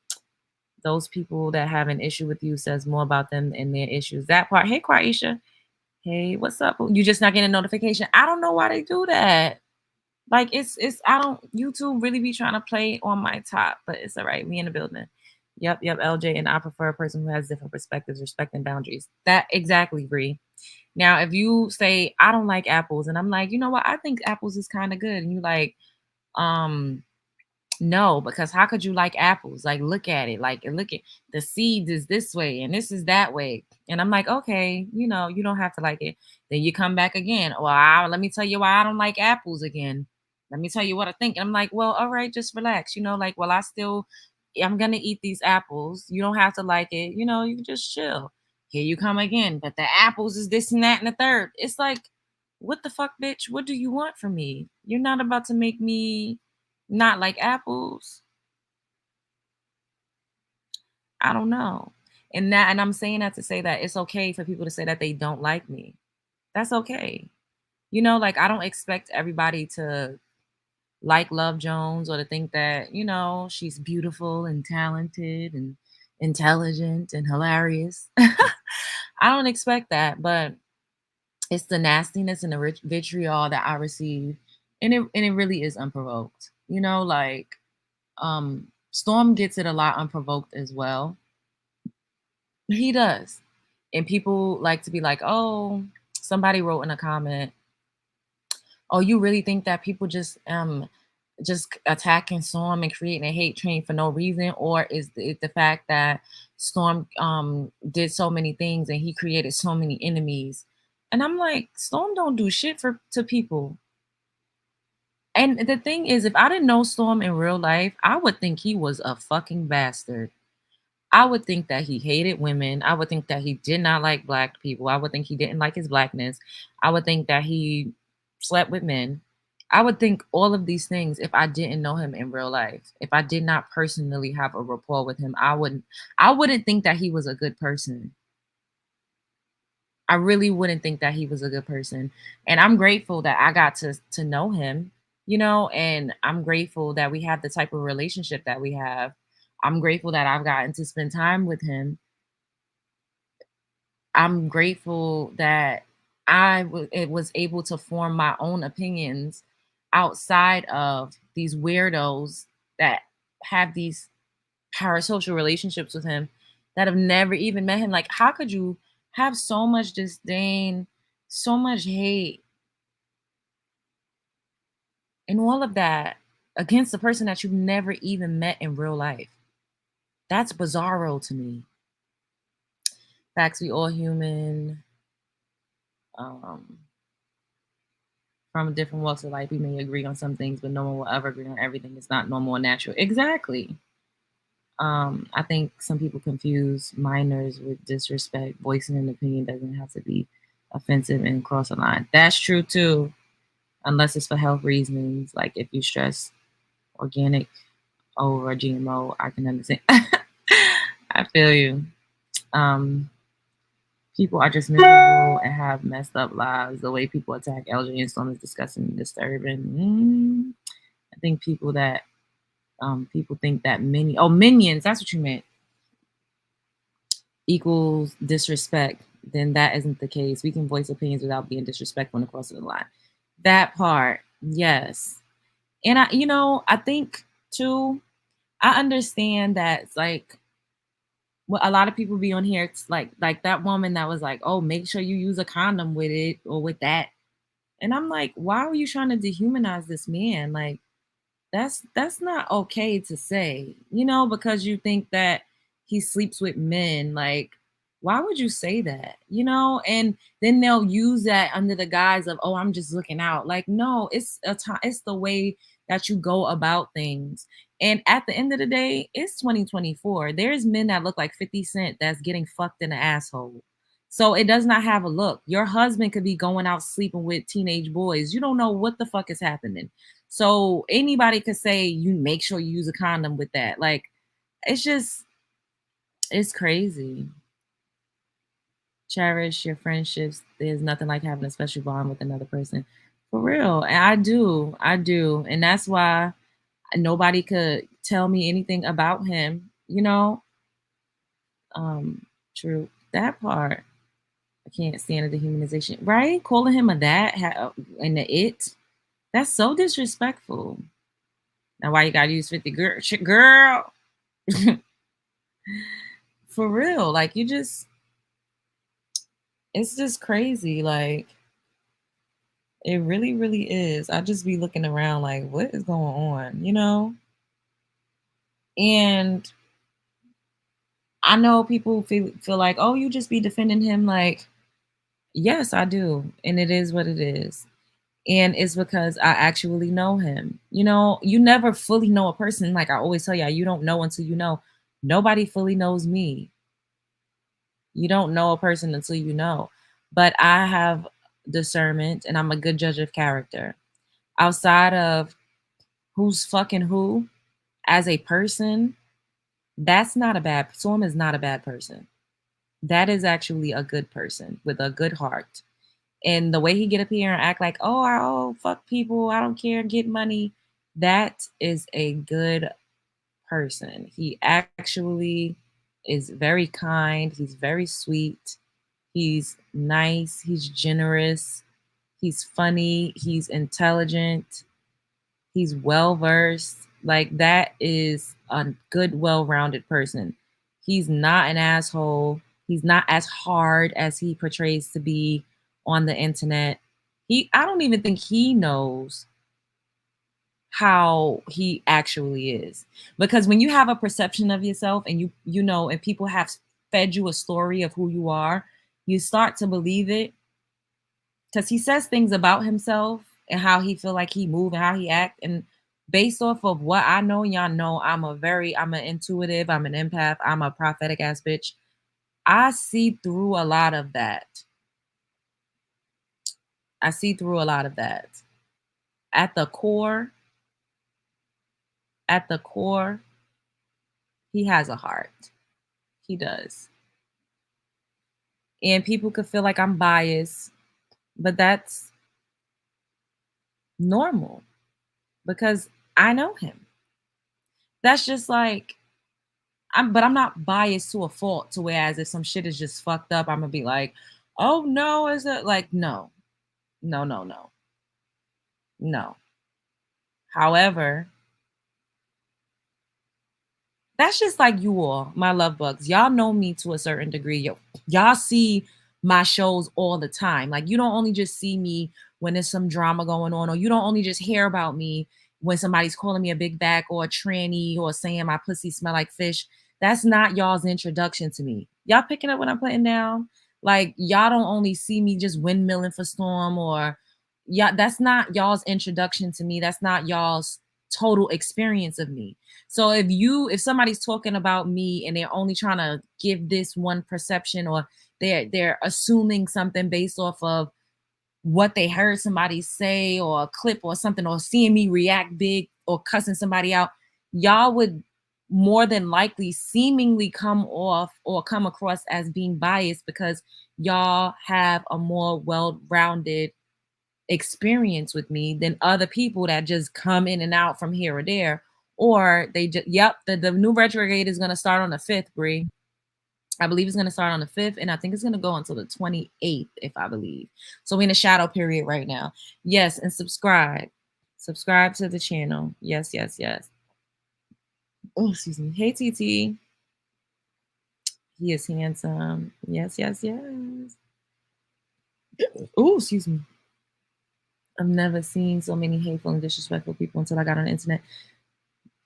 Those people that have an issue with you says more about them and their issues. That part. Hey, Quaisha. Hey, what's up? You just not getting a notification. I don't know why they do that. Like it's I don't YouTube really be trying to play on my top, but it's all right. We in the building. Yep, LJ, and I prefer a person who has different perspectives, respecting boundaries. That exactly, Bree. Now, if you say I don't like apples, and I'm like, you know what, I think apples is kind of good, and you like, um, no, because how could you like apples? Like, look at it. Like, look at the seeds is this way and this is that way. And I'm like, okay, you don't have to like it. Then you come back again. Well, let me tell you why I don't like apples again. Let me tell you what I think. And I'm like, well, all right, just relax. Like, well, I'm gonna eat these apples. You don't have to like it. You can just chill. Here you come again. But the apples is this and that and the third. It's like, what the fuck, bitch? What do you want from me? You're not about to make me not like apples. I don't know. And I'm saying that to say that it's okay for people to say that they don't like me. That's okay. Like I don't expect everybody to like Love Jones or to think that, she's beautiful and talented and intelligent and hilarious. I don't expect that, but it's the nastiness and the vitriol that I receive, and it really is unprovoked. Like Storm gets it a lot unprovoked as well. He does. And people like to be like, oh, somebody wrote in a comment, oh, you really think that people just attacking Storm and creating a hate train for no reason? Or is it the fact that Storm did so many things and he created so many enemies? And I'm like, Storm don't do shit to people. And the thing is, if I didn't know Storm in real life, I would think he was a fucking bastard. I would think that he hated women. I would think that he did not like black people. I would think he didn't like his blackness. I would think that he slept with men. I would think all of these things if I didn't know him in real life. If I did not personally have a rapport with him, I wouldn't think that he was a good person. I really wouldn't think that he was a good person. And I'm grateful that I got to know him, and I'm grateful that we have the type of relationship that we have. I'm grateful that I've gotten to spend time with him. I'm grateful that it was able to form my own opinions outside of these weirdos that have these parasocial relationships with him that have never even met him. Like, how could you have so much disdain, so much hate, and all of that against a person that you've never even met in real life? That's bizarro to me. Facts, we all human. Um, from different walks of life, we may agree on some things, but no one will ever agree on everything. It's not normal or natural. Exactly. I think some people confuse minors with disrespect. Voicing an opinion doesn't have to be offensive and cross a line. That's true too, unless it's for health reasons. Like if you stress organic over GMO, I can understand. I feel you. Um, People are just miserable and have messed up lives. The way people attack LJ and Stone is disgusting and disturbing. I think people think that minions. That's what you meant. Equals disrespect, then that isn't the case. We can voice opinions without being disrespectful and crossing the line. That part, yes. And I think too, I understand that it's like what a lot of people be on here. It's like that woman that was like, oh, make sure you use a condom with it or with that. And I'm like, why are you trying to dehumanize this man? Like, that's not okay to say, because you think that he sleeps with men. Like, why would you say that? And then they'll use that under the guise of, oh, I'm just looking out. Like, no, it's a time, it's the way that you go about things. And at the end of the day, it's 2024. There's men that look like 50 Cent that's getting fucked in the asshole. So it does not have a look. Your husband could be going out sleeping with teenage boys. You don't know what the fuck is happening. So anybody could say you make sure you use a condom with that. Like, it's just, it's crazy. Cherish your friendships. There's nothing like having a special bond with another person. For real. And I do. And that's why nobody could tell me anything about him. Um, true. That part. I can't stand the dehumanization. Right? Calling him a that and the it. That's so disrespectful. Now why you gotta use 50 girl? For real. Like it's just crazy. Like it really, really is. I just be looking around like, what is going on? And I know people feel like, oh, you just be defending him. Like, yes, I do. And it is what it is. And it's because I actually know him. You never fully know a person. Like I always tell you don't know until you know. Nobody fully knows me. You don't know a person until you know. But I have discernment and I'm a good judge of character. Outside of who's fucking who as a person, that's not a bad Storm is not a bad person. That is actually a good person with a good heart. And the way he get up here and act like, oh, fuck people, I don't care, get money, that is a good person. He actually is very kind. He's very sweet. He's nice. He's generous. He's funny. He's intelligent. He's well versed. Like that is a good, well rounded person. He's not an asshole. He's not as hard as he portrays to be on the internet. I don't even think he knows how he actually is. Because when you have a perception of yourself and and people have fed you a story of who you are, you start to believe it because he says things about himself and how he feel like he move and how he act. And based off of what I know, y'all know I'm an intuitive, I'm an empath, I'm a prophetic ass bitch. I see through a lot of that. I see through a lot of that. At the core, at the core, he has a heart. He does. And people could feel like I'm biased, but that's normal because I know him. That's just like I'm not biased to a fault to whereas if some shit is just fucked up, I'm gonna be like, oh no, is it like no, no, no, no, no. However, that's just like you all, my love bugs. Y'all know me to a certain degree. Y'all see my shows all the time. Like you don't only just see me when there's some drama going on, or you don't only just hear about me when somebody's calling me a big back or a tranny or saying my pussy smell like fish. That's not y'all's introduction to me. Y'all picking up what I'm putting down? Like y'all don't only see me just windmilling for Storm or yeah, that's not y'all's introduction to me. That's not y'all's total experience of me. So if somebody's talking about me and they're only trying to give this one perception or they're assuming something based off of what they heard somebody say or a clip or something or seeing me react big or cussing somebody out, y'all would more than likely seemingly come off or come across as being biased because y'all have a more well-rounded experience with me than other people that just come in and out from here or there. Or they just, yep, the new retrograde is going to start on the 5th, Bree. I believe it's going to start on the 5th, and I think it's going to go until the 28th, if I believe. So we're in a shadow period right now. Yes, and subscribe. Subscribe to the channel. Yes, yes, yes. Oh, excuse me. Hey, TT. He is handsome. Yes, yes, yes. Oh, excuse me. I've never seen so many hateful and disrespectful people until I got on the internet.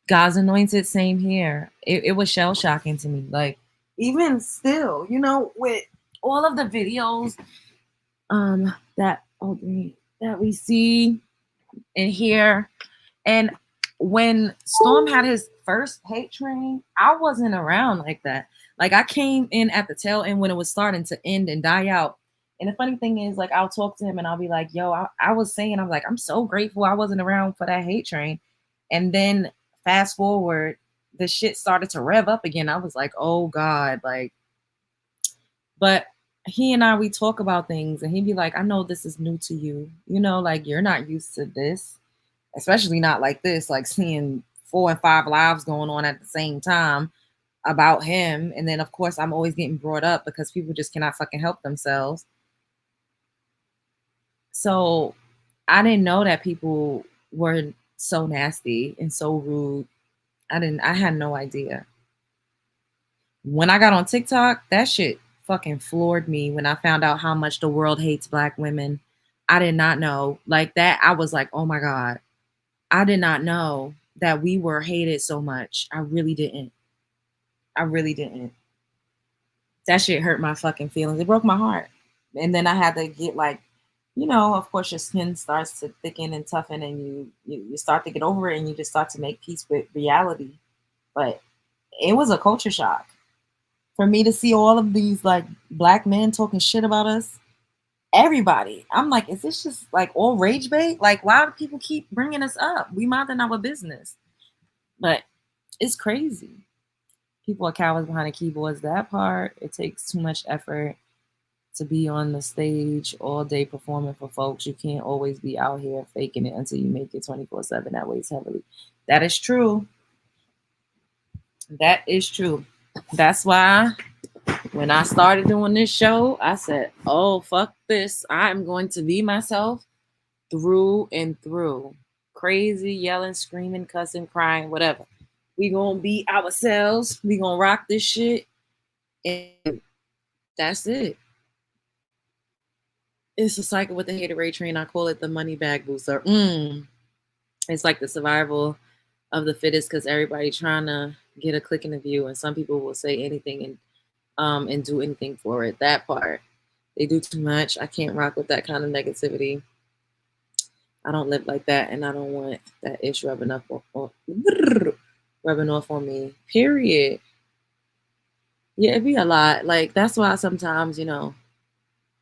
God's anointed, same here. It was shell shocking to me. Like, even still, with all of the videos that that we see and hear. And when Storm had his first hate train, I wasn't around like that. Like I came in at the tail end when it was starting to end and die out. And the funny thing is, like, I'll talk to him and I'll be like, yo, I was saying, I'm like, I'm so grateful I wasn't around for that hate train. And then fast forward, the shit started to rev up again. I was like, oh God, like, but he and we talk about things and he'd be like, I know this is new to you. Like you're not used to this, especially not like this, like seeing 4 and 5 lives going on at the same time about him. And then of course I'm always getting brought up because people just cannot fucking help themselves. So I didn't know that people were so nasty and so rude. I had no idea. When I got on TikTok, that shit fucking floored me when I found out how much the world hates Black women. I did not know. Like that, I was like, oh my God. I did not know that we were hated so much. I really didn't. I really didn't. That shit hurt my fucking feelings. It broke my heart. And then I had to get like, of course your skin starts to thicken and toughen and you start to get over it and you just start to make peace with reality. But it was a culture shock for me to see all of these like Black men talking shit about us. Everybody. I'm like, is this just like all rage bait? Like, why do people keep bringing us up? We minding our business. But it's crazy. People are cowards behind the keyboards. That part, it takes too much effort to be on the stage all day performing for folks. You can't always be out here faking it until you make it 24/7. That weighs heavily. That is true. That is true. That's why when I started doing this show, I said, oh, fuck this. I'm going to be myself through and through. Crazy, yelling, screaming, cussing, crying, whatever. We gonna be ourselves. We gonna rock this shit. And that's it. It's a cycle with the haterade train. I call it the money bag booster. It's like the survival of the fittest because everybody trying to get a click in the view, and some people will say anything and do anything for it. That part, they do too much. I can't rock with that kind of negativity. I don't live like that, and I don't want that ish rubbing off on me. Period. Yeah, it'd be a lot. Like that's why sometimes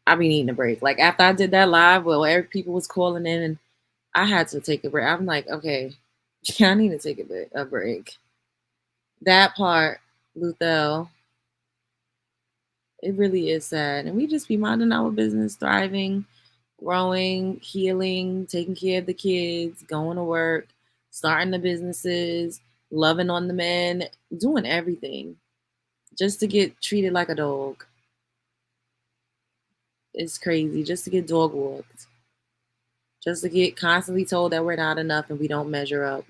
I be needing a break. Like after I did that live, well, every people was calling in, and I had to take a break. I'm like, okay, I need to take a break. That part, Luthel, It really is sad. And we just be minding our business, thriving, growing, healing, taking care of the kids, going to work, starting the businesses, loving on the men, doing everything just to get treated like a dog. It's crazy. Just to get dog walked, just to get constantly told that we're not enough and we don't measure up.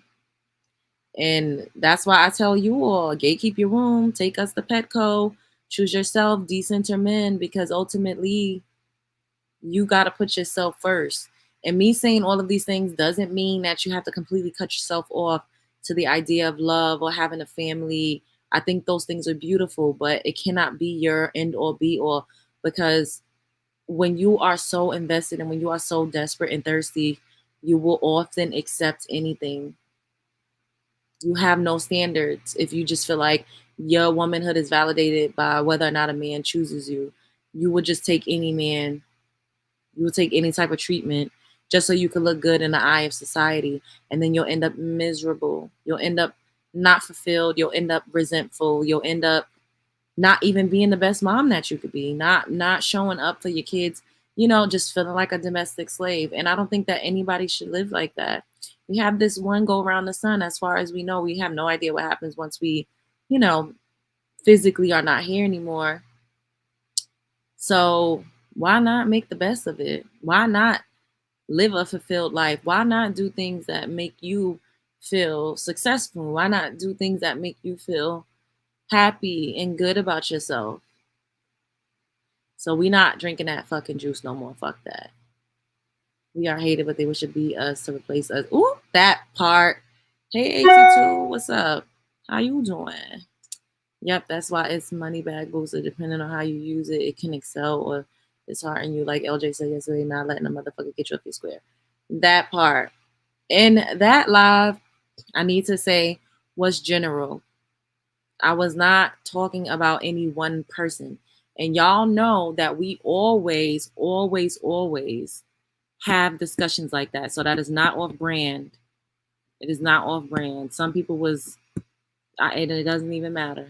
And that's why I tell you all, gatekeep your room, take us to Petco, choose yourself, decenter men, because ultimately you got to put yourself first. And me saying all of these things doesn't mean that you have to completely cut yourself off to the idea of love or having a family. I think those things are beautiful, but it cannot be your end all be all, because when you are so invested and when you are so desperate and thirsty, you will often accept anything. You have no standards if you just feel like your womanhood is validated by whether or not a man chooses you. You would just take any man, you will take any type of treatment just so you can look good in the eye of society. And then you'll end up miserable. You'll end up not fulfilled. You'll end up resentful. You'll end up not even being the best mom that you could be, not showing up for your kids, just feeling like a domestic slave. And I don't think that anybody should live like that. We have this one go around the sun. As far as we know, we have no idea what happens once we, you know, physically are not here anymore. So why not make the best of it? Why not live a fulfilled life? Why not do things that make you feel successful? Why not do things that make you feel happy and good about yourself? So we not drinking that fucking juice no more. Fuck that. We are hated, but they wish it be us to replace us. Ooh, that part. Hey, 82, what's up? How you doing? Yep, that's why it's money bag booster. Depending on how you use it, it can excel or it's hurting you. Like LJ said yesterday, not letting a motherfucker get you off your square. That part. And that live, I need to say, was general. I was not talking about any one person. And y'all know that we always, always, always have discussions like that. So that is not off brand. It is not off brand. Some people and it doesn't even matter.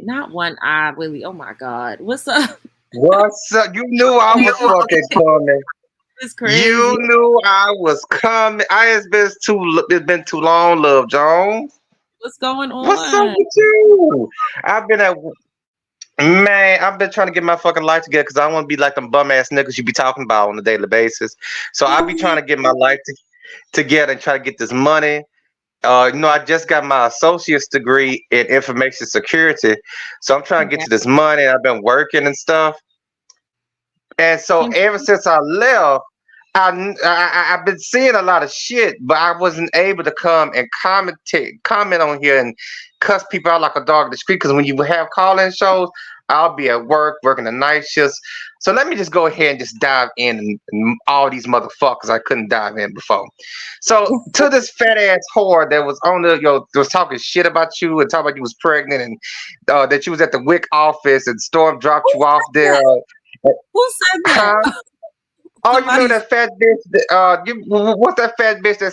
Not one eye, Willie. Oh my God. What's up? What's up? You knew I was fucking coming. It's You crazy. knew I was coming. It's been too long, Love Jones. What's going What's up on? with you? I've been at Man, I've been trying to get my fucking life together because I don't want to be like them bum ass niggas you be talking about on a daily basis. So I be trying to get my together and try to get this money. I just got my associate's degree in information security, so I'm trying to get to this money. I've been working and stuff. And so ever since I left, I've been seeing a lot of shit, but I wasn't able to come and comment on here and cuss people out like a dog in the street. Because when you have call-in shows, I'll be at work working the night shifts. So let me just go ahead and just dive in and all these motherfuckers I couldn't dive in before. So to this fat ass whore that was on was talking shit about you and talking about you was pregnant and that you was at the WIC office and Storm dropped you off there. Who said that? Huh? Oh, you remember Somebody's. that fat bitch? What's that fat bitch that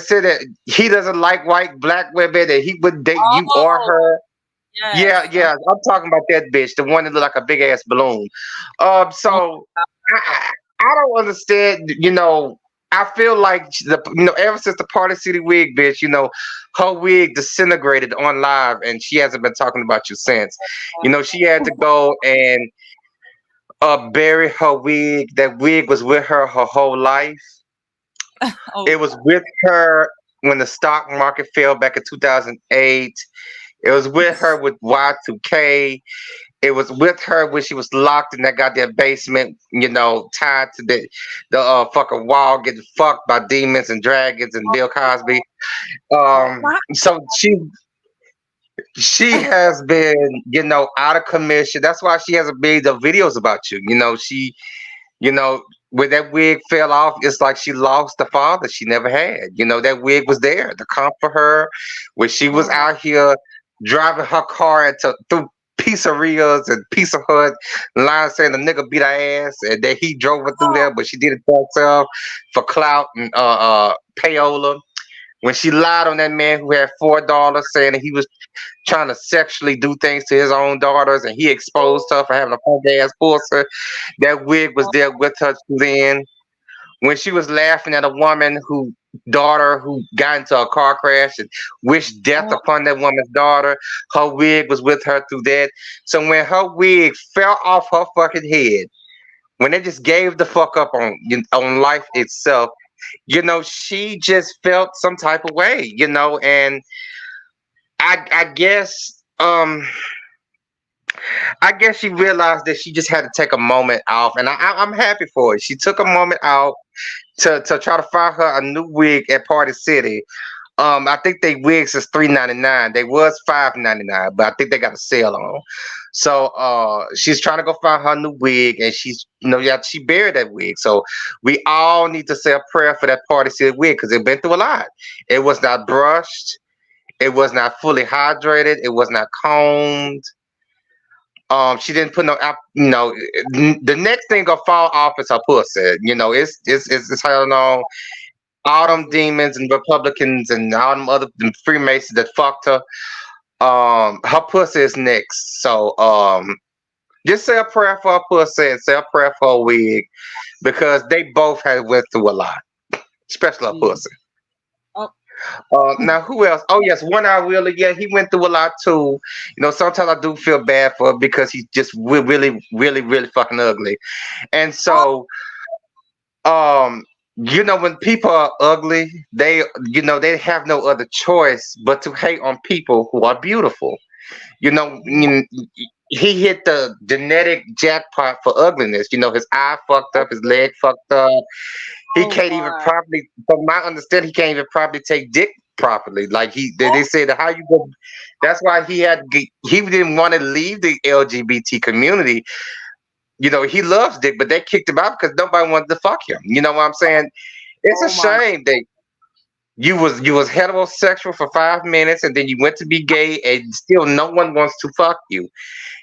said that he doesn't like white black women, that he wouldn't date you or Oh, her? yes. Yeah, yeah, I'm talking about that bitch, the one that looked like a big ass balloon. Oh, So I don't understand. I feel like ever since the Party City wig bitch, her wig disintegrated on live, and she hasn't been talking about you since. She had to go and bury her wig. That wig was with her whole life. oh, It was with her when the stock market fell back in 2008. It was with her with Y2K. It was with her when she was locked in that goddamn basement, tied to the fucking wall, getting fucked by demons and dragons and Bill Cosby. why? So she has been, out of commission. That's why she hasn't made the videos about you. You know, when that wig fell off, it's like she lost the father she never had. That wig was there to comfort her when she was Oh, out here driving her car through pizzerias and Pizza Hut, line saying the nigga beat her ass and that he drove her through there, but she did it to herself for clout and payola. when she lied on that man who had 4 daughters, saying that he was trying to sexually do things to his own daughters, and he exposed her for having a punk ass pussy. That wig was there with her then. When she was laughing at a woman who daughter who got into a car crash and wished death upon that woman's daughter, her wig was with her through that. So when her wig fell off her fucking head, when they just gave the fuck up on life itself, she just felt some type of way, and I guess I guess she realized that she just had to take a moment off, and I'm happy for it. She took a moment out to try to find her a new wig at Party City. I think they wigs is $3.99. They was $5.99, but I think they got a sale on. So she's trying to go find her new wig, and she's yeah, she buried that wig. So we all need to say a prayer for that Party City wig because it been through a lot. It was not brushed. It was not fully hydrated. It was not combed. She didn't put no, the next thing gonna fall off is her pussy. It's how all them demons and Republicans and all them other Freemasons that fucked her. Her pussy is next. So just say a prayer for her pussy and say a prayer for her wig because they both had went through a lot, especially her pussy. Now who else? Oh yes, One Eye Willie. Yeah, he went through a lot too. Sometimes I do feel bad for him because he's just really, really, really fucking ugly. And so, when people are ugly, they have no other choice but to hate on people who are beautiful. He hit the genetic jackpot for ugliness. His eye fucked up, his leg fucked up. He can't even properly, from my understanding, he can't even properly take dick properly. Like they said, how you go? That's why he didn't want to leave the LGBT community. He loves dick, but they kicked him out because nobody wanted to fuck him. You know what I'm saying? It's a shame that you was heterosexual for 5 minutes and then you went to be gay and still no one wants to fuck you.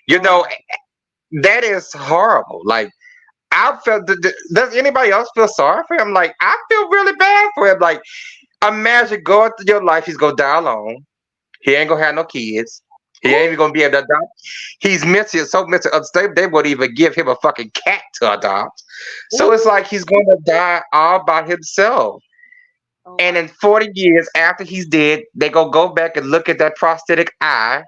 That is horrible. Like I felt. Does anybody else feel sorry for him? Like I feel really bad for him. Like imagine going through your life. He's gonna die alone. He ain't gonna have no kids. He ain't even gonna be able to adopt. He's so mentally unstable. They won't even give him a fucking cat to adopt. So it's like he's gonna die all by himself. And in 40 years after he's dead, they gonna go back and look at that prosthetic eye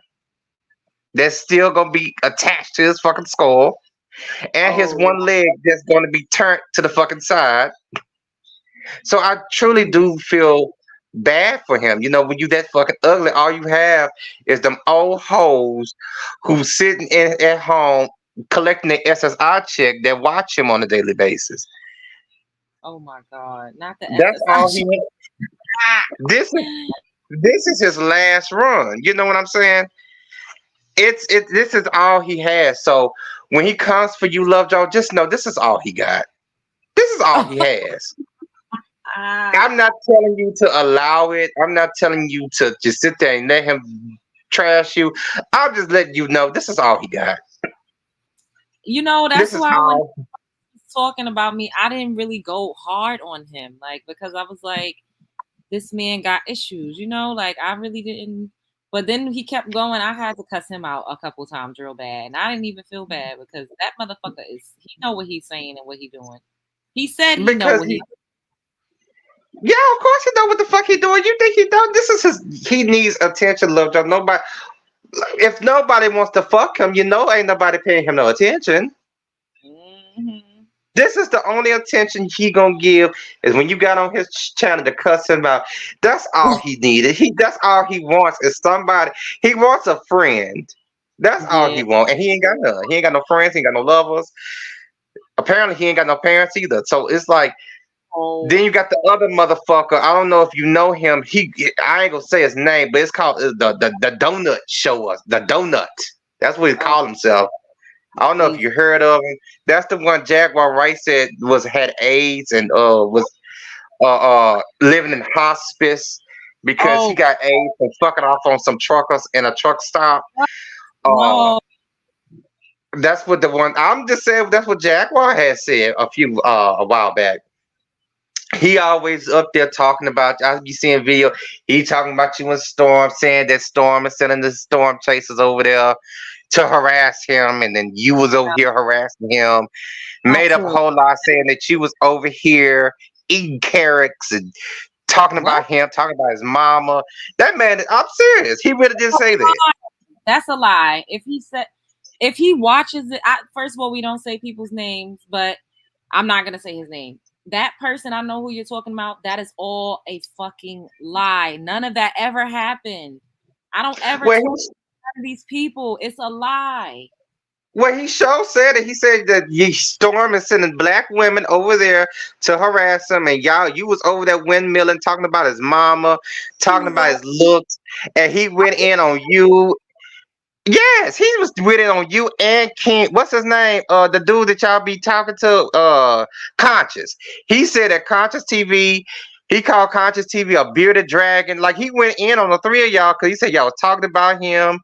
that's still gonna be attached to his fucking skull. And his one leg that's going to be turned to the fucking side. So I truly do feel bad for him. When you that fucking ugly, all you have is them old hoes who sitting at home collecting the SSI check that watch him on a daily basis. Oh my God! Not the That's SSI all he. This is his last run. You know what I'm saying? This is all he has. So when he comes for you, Lovejoy, just know this is all he got. This is all he has. I'm not telling you to allow it. I'm not telling you to just sit there and let him trash you. I'm just letting you know this is all he got. That's why when he was talking about me, I didn't really go hard on him, like because I was like, this man got issues, like I really didn't. But then he kept going. I had to cuss him out a couple times real bad. And I didn't even feel bad because that motherfucker he know what he's saying and what he doing. He said he know what he Yeah, of course he know what the fuck he doing. You think he don't? He needs attention, Lovejoy. If nobody wants to fuck him, ain't nobody paying him no attention. Mm-hmm. This is the only attention he gonna give is when you got on his channel to cuss him out. That's all he needed. That's all he wants is somebody. He wants a friend. That's all he wants, and he ain't got none. He ain't got no friends. He ain't got no lovers. Apparently, he ain't got no parents either. So it's like, then you got the other motherfucker. I don't know if you know him. I ain't gonna say his name, but it's called the Donut Show Us. The Donut. That's what he called himself. I don't know if you heard of him. That's the one Jaguar Wright said had AIDS and was living in hospice because he got AIDS and fucking off on some truckers in a truck stop. That's what the one I'm just saying. That's what Jaguar had said a while back. He always up there talking about. I be seeing video. He talking about you and Storm, saying that Storm is sending the storm chasers over there to harass him, and then you was over here harassing him. Not Made up a true. whole lot saying that you was over here eating carrots and talking What? about him, talking about his mama. That man, I'm serious. He really did say that. That's a lie. If he watches it, first of all, we don't say people's names, but I'm not gonna say his name. That person, I know who you're talking about. That is all a fucking lie. None of that ever happened. I don't ever Well, talk to these people. It's a lie. he sure said it. He said that Storm is sending black women over there to harass him, and you was over there windmilling, talking about his mama, talking about his looks, and he went in on you. Yes, he was with it on you and King. What's his name? The dude that y'all be talking to, Conscious. He said that Conscious TV. He called Conscious TV a bearded dragon. Like he went in on the three of y'all because he said y'all was talking about him,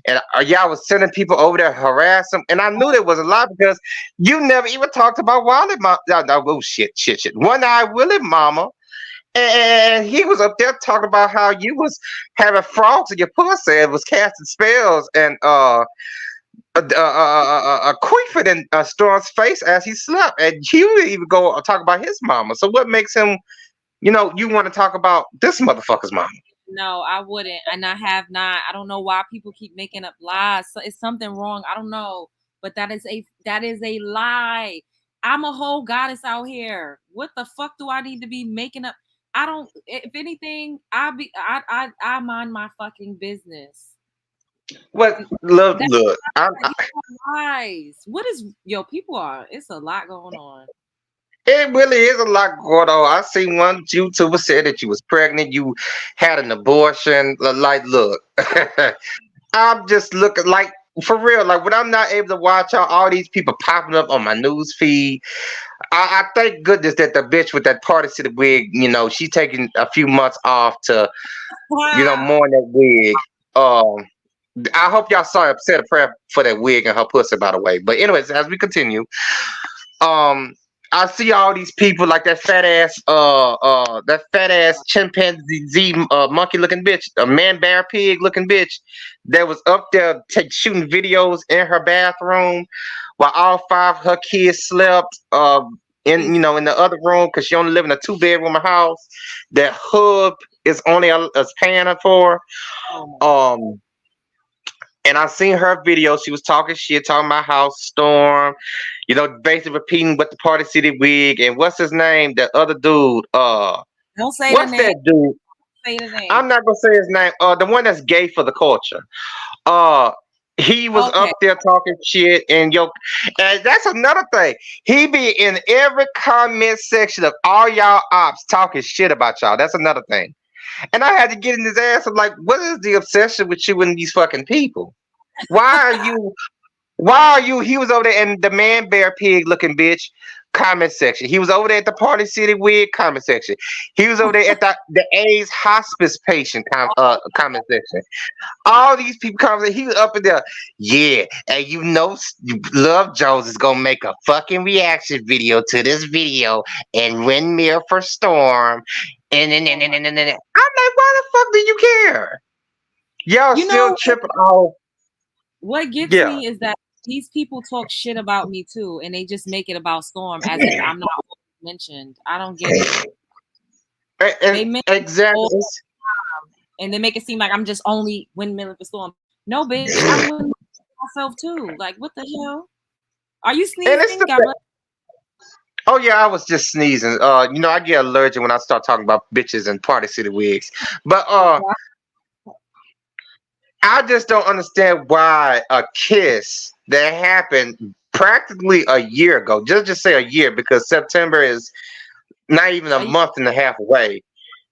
and y'all was sending people over there to harass him. And I knew there was a lot because you never even talked about Wiley. Oh shit. One Eye Willie Mama. And he was up there talking about how you was having frogs in your pussy and was casting spells and queefing in Storm's face as he slept. And he would even go talk about his mama. So what makes him, you want to talk about this motherfucker's mama? No, I wouldn't, and I have not. I don't know why people keep making up lies. So it's something wrong. I don't know, but that is a lie. I'm a whole goddess out here. What the fuck do I need to be making up? I don't. If anything, I mind my fucking business. What look, Lies. What is people are? It's a lot going on. it really is a lot going on. I seen one YouTuber said that you was pregnant, you had an abortion. Like, look, I'm just looking like for real. Like when I'm not able to watch all these people popping up on my news feed, I thank goodness that the bitch with that Party City wig, she taking a few months off to, mourn that wig. I hope y'all said a prayer for that wig and her pussy, by the way. But anyways, as we continue, I see all these people like that fat ass chimpanzee monkey looking bitch, a man bear pig looking bitch that was up there shooting videos in her bathroom while all five of her kids slept in the other room because she only live in a 2-bedroom house that hub is only as paying her for. And I seen her video. She was talking shit, talking about how Storm, basically repeating what the Party City wig and what's his name, the other dude. Don't say what's the name. that dude? Say the name. I'm not gonna say his name. The one that's gay for the culture. He was up there talking shit, and that's another thing. He be in every comment section of all y'all ops talking shit about y'all. That's another thing. And I had to get in his ass. I'm like, what is the obsession with you and these fucking people? Why are you? He was over there in the man bear pig looking bitch comment section. He was over there at the Party City wig comment section. He was over there at the AIDS hospice patient comment section. All these people comment. He was up in there. Yeah, and Love Jones is gonna make a fucking reaction video to this video and windmill for Storm. And then I'm like, why the fuck do you care? Y'all still tripping off. What gets me is that these people talk shit about me too, and they just make it about Storm as if I'm not mentioned. I don't get it. Exactly. And they make it seem like I'm just only windmilling for Storm. No, bitch, I'm windmilling myself too. Like, what the hell? Are you sneezing? Oh yeah, I was just sneezing. I get allergic when I start talking about bitches and Party City wigs. But I just don't understand why a kiss that happened practically a year ago, just say a year because September is not even a month and a half away.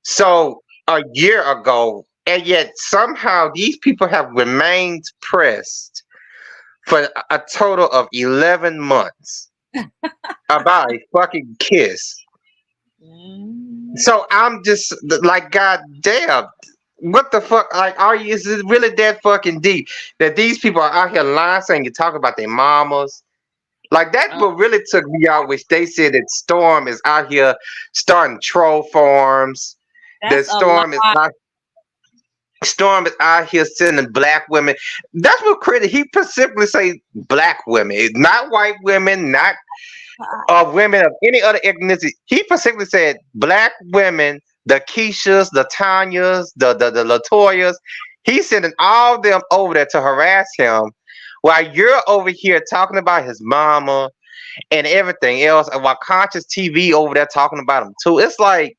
So a year ago, and yet somehow these people have remained pressed for a total of 11 months about a fucking kiss. So I'm just like, God damn, what the fuck? Like, is it really that fucking deep that these people are out here lying saying you talk about their mamas? Like that's Oh, what really took me out, which they said that Storm is out here starting troll farms. that's That a lie. Storm is out here sending black women. That's what crazy. He specifically say black women, not white women, not women of any other ethnicity. He specifically said black women, the Keishas, the Tanyas, the Latoyas. He's sending all them over there to harass him, while you're over here talking about his mama and everything else, and while Conscious TV over there talking about him too. It's like,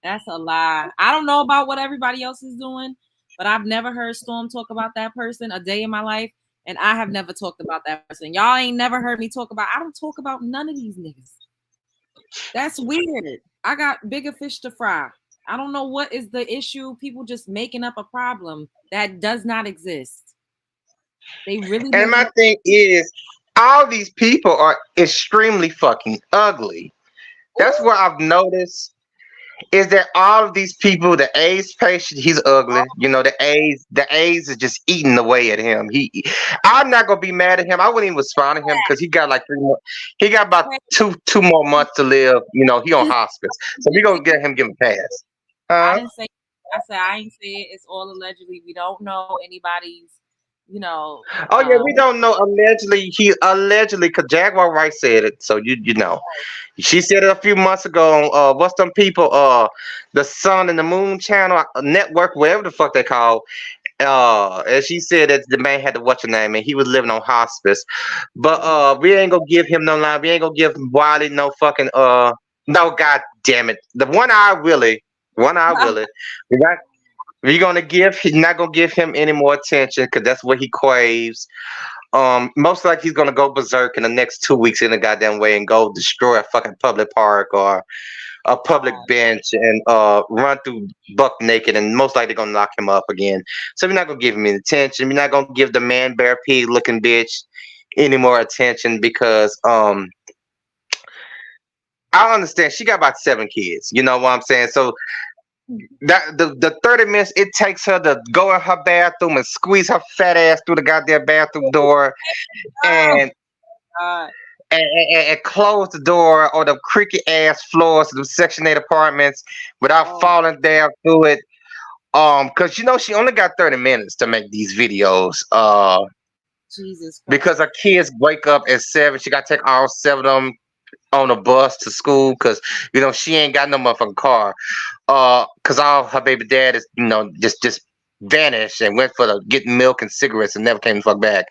That's a lie. I don't know about what everybody else is doing, but I've never heard Storm talk about that person a day in my life, and I have never talked about that person. Y'all ain't never heard me talk about. I don't talk about none of these niggas. That's weird. I got bigger fish to fry. I don't know what is the issue. People just making up a problem that does not exist. They really and making my up. thing is, all these people are extremely fucking ugly. That's Ooh, what I've noticed. Is that all of these people, the AIDS patient, he's ugly. You know, the AIDS is just eating away at him. I'm not gonna be mad at him. I wouldn't even respond to him because he got like 3 more. He got about two more months to live. You know, he on hospice, so we gonna get him give him a pass. I Huh? didn't say. I said I ain't say it. It's all allegedly. We don't know anybody's. You know. Oh yeah, we don't know. Allegedly, because Jaguar Wright said it. So you know, she said it a few months ago on what's them people the Sun and the Moon channel network, whatever the fuck they call. And she said that the man had to what's your name, and he was living on hospice. But we ain't gonna give him no line. We ain't gonna give Wiley no fucking no, god damn it. The one eye Willie. We got we're gonna give he's not gonna give him any more attention because that's what he craves. Most likely he's gonna go berserk in the next 2 weeks in a goddamn way and go destroy a fucking public park or a public bench and run through buck naked, and most likely gonna knock him up again. So we're not gonna give him any attention. We're not gonna give the man bear pig looking bitch any more attention because I understand she got about 7 kids. You know what I'm saying? So that the 30 minutes it takes her to go in her bathroom and squeeze her fat ass through the goddamn bathroom door Oh and God. and close the door on the creaky ass floors of the Section 8 apartments without Oh falling down through it. Because you know she only got 30 minutes to make these videos. Jesus Because Christ. her kids wake up at 7, she got to take all 7 of them on a bus to school because you know she ain't got no motherfucking car. Because all her baby dad is just vanished and went for the getting milk and cigarettes and never came the fuck back.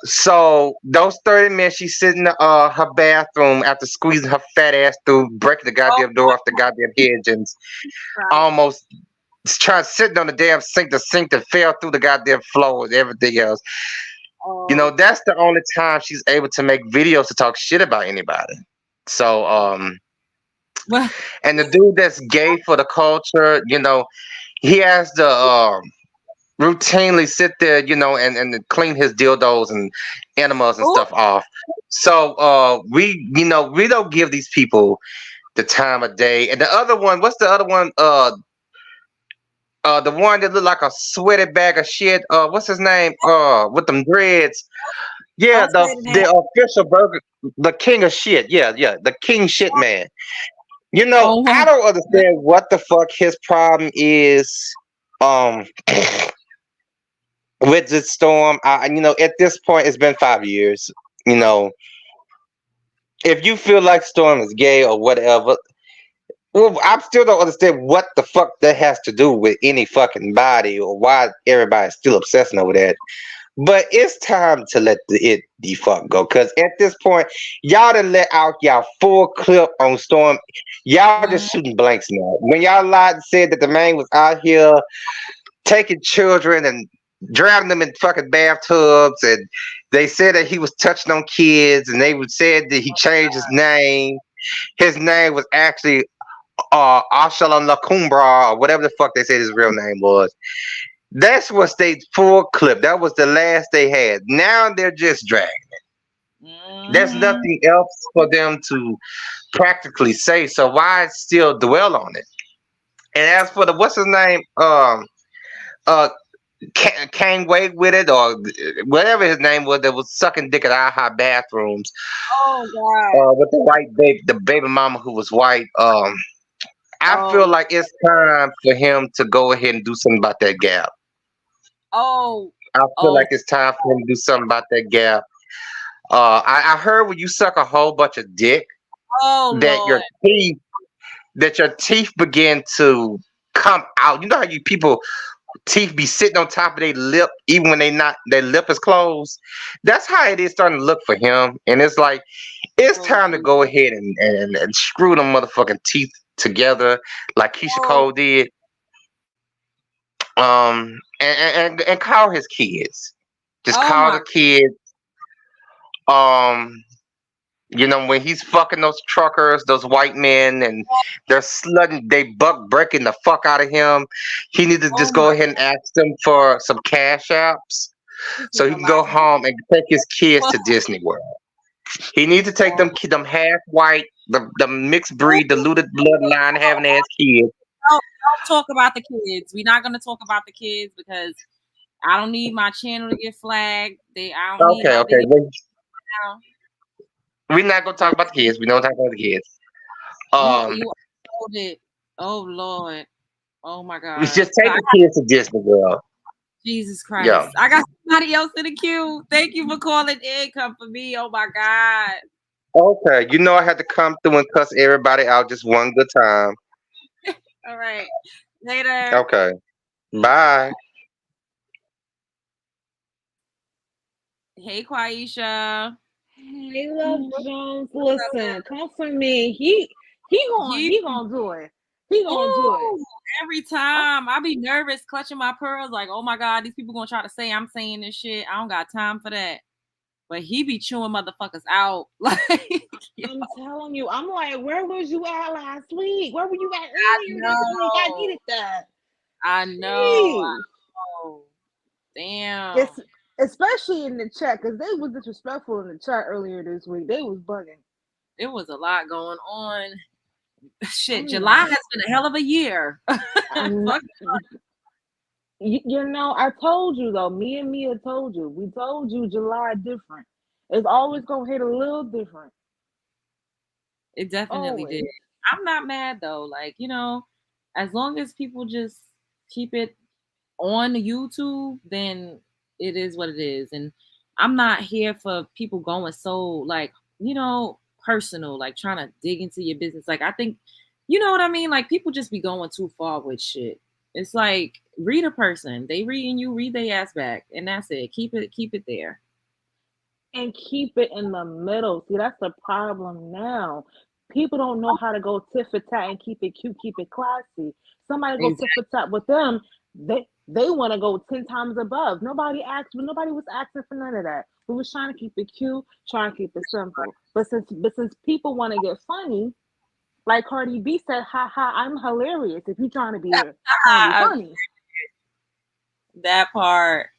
So those 30 minutes she's sitting in her bathroom after squeezing her fat ass through, breaking the Oh goddamn door off the goddamn hinge and Christ. almost trying sitting on the damn sink, the sink that fell through the goddamn floor and everything else. You know, Oh. that's the only time she's able to make videos to talk shit about anybody. So Well, and the dude that's gay for the culture, you know, he has to routinely sit there, you know, and clean his dildos and animals and oh, stuff off. So we don't give these people the time of day. And the other one, what's the other one? The one that looked like a sweaty bag of shit. What's his name? With them dreads. Yeah, don't the say the name. the official burger, the king of shit. Yeah, yeah, the king shit man. You know, Oh I wow. don't understand what the fuck his problem is. Um, with this storm, at this point, it's been 5 years. You know, if you feel like Storm is gay or whatever, well, I still don't understand what the fuck that has to do with any fucking body or why everybody's still obsessing over that. But it's time to let it the fuck go. Cause at this point, y'all done let out y'all full clip on Storm. Y'all just Mhm. shooting blanks now. When y'all lied and said that the man was out here taking children and drowning them in fucking bathtubs, and they said that he was touching on kids, and they would said that he changed his name. His name was actually Ashalon Lacumbra or whatever the fuck they said his real name was. That's what they full clip. That was the last they had. Now they're just dragging. There's Mhm. nothing else for them to practically say. So why still dwell on it? And as for the what's his name? Uh came away with it or whatever his name was that was sucking dick at our hot bathrooms. Oh God. With the white the baby mama who was white. I feel Oh. like it's time for him to go ahead and do something about that gap. Oh. I feel Oh. like it's time for him to do something about that gap. I heard when you suck a whole bunch of dick Oh that Lord. your teeth begin to come out. You know how you people teeth be sitting on top of their lip even when their lip is closed. That's how it is starting to look for him. And it's like it's Oh time to Jesus. go ahead and screw them motherfucking teeth together like Keisha Oh. Cole did. And call his kids. Just Oh call the my. kids. Um, when he's fucking those truckers, those white men, and they're slutting, they buck breaking the fuck out of him. He needs to Oh just my. go ahead and ask them for some cash apps This so is he a can lot go going home and take his kids on. to Disney World. He needs to take them half white, the mixed breed, diluted bloodline having ass kids. Don't talk about the kids. We're not gonna talk about the kids because I don't need my channel to get flagged. I don't need Okay, my okay. video now. We're not gonna talk about the kids. We don't talk about the kids. You hold it. Oh Lord. Oh my We God. just take the kids to Disney World. Jesus Yeah. Christ. I got somebody else in the queue. Thank you for calling in. Come for me. Oh my God. Okay. I had to come through and cuss everybody out just one good time. All right. Later. Okay. Bye. Hey Quaisha. Hey, Love Jones, listen, come for me. He gonna do it. He gonna do it. Ooh, every time I be nervous, clutching my pearls, like, oh my God, these people gonna try to say I'm saying this shit. I don't got time for that. But he be chewing motherfuckers out. Like, I'm telling you, I'm like, where was you at last week? Where were you at I earlier this week? I know. needed that. I know. Jeez. Damn. It's especially in the chat because they was disrespectful in the chat earlier this week. They was bugging. It was a lot going on. Shit, I'm July not. has been a hell of a year. I'm not. I told you though. Me and Mia told you. We told you July different. It's always gonna hit a little different. It definitely Always. did. I'm not mad though. Like, as long as people just keep it on YouTube, then it is what it is. And I'm not here for people going so like, personal, like trying to dig into your business. Like I think, you know what I mean? Like people just be going too far with shit. It's like read a person. They reading you, read their ass back. And that's it. Keep it there. And keep it in the middle. See, that's the problem now. People don't know how to go tit for tat and keep it cute, keep it classy. Somebody go tit for tat with them, they want to go 10 times above. Nobody was asking for none of that. We was trying to keep it cute, trying to keep it simple. But since people want to get funny, like Cardi B said, ha ha, I'm hilarious. If you're trying to be funny. That part.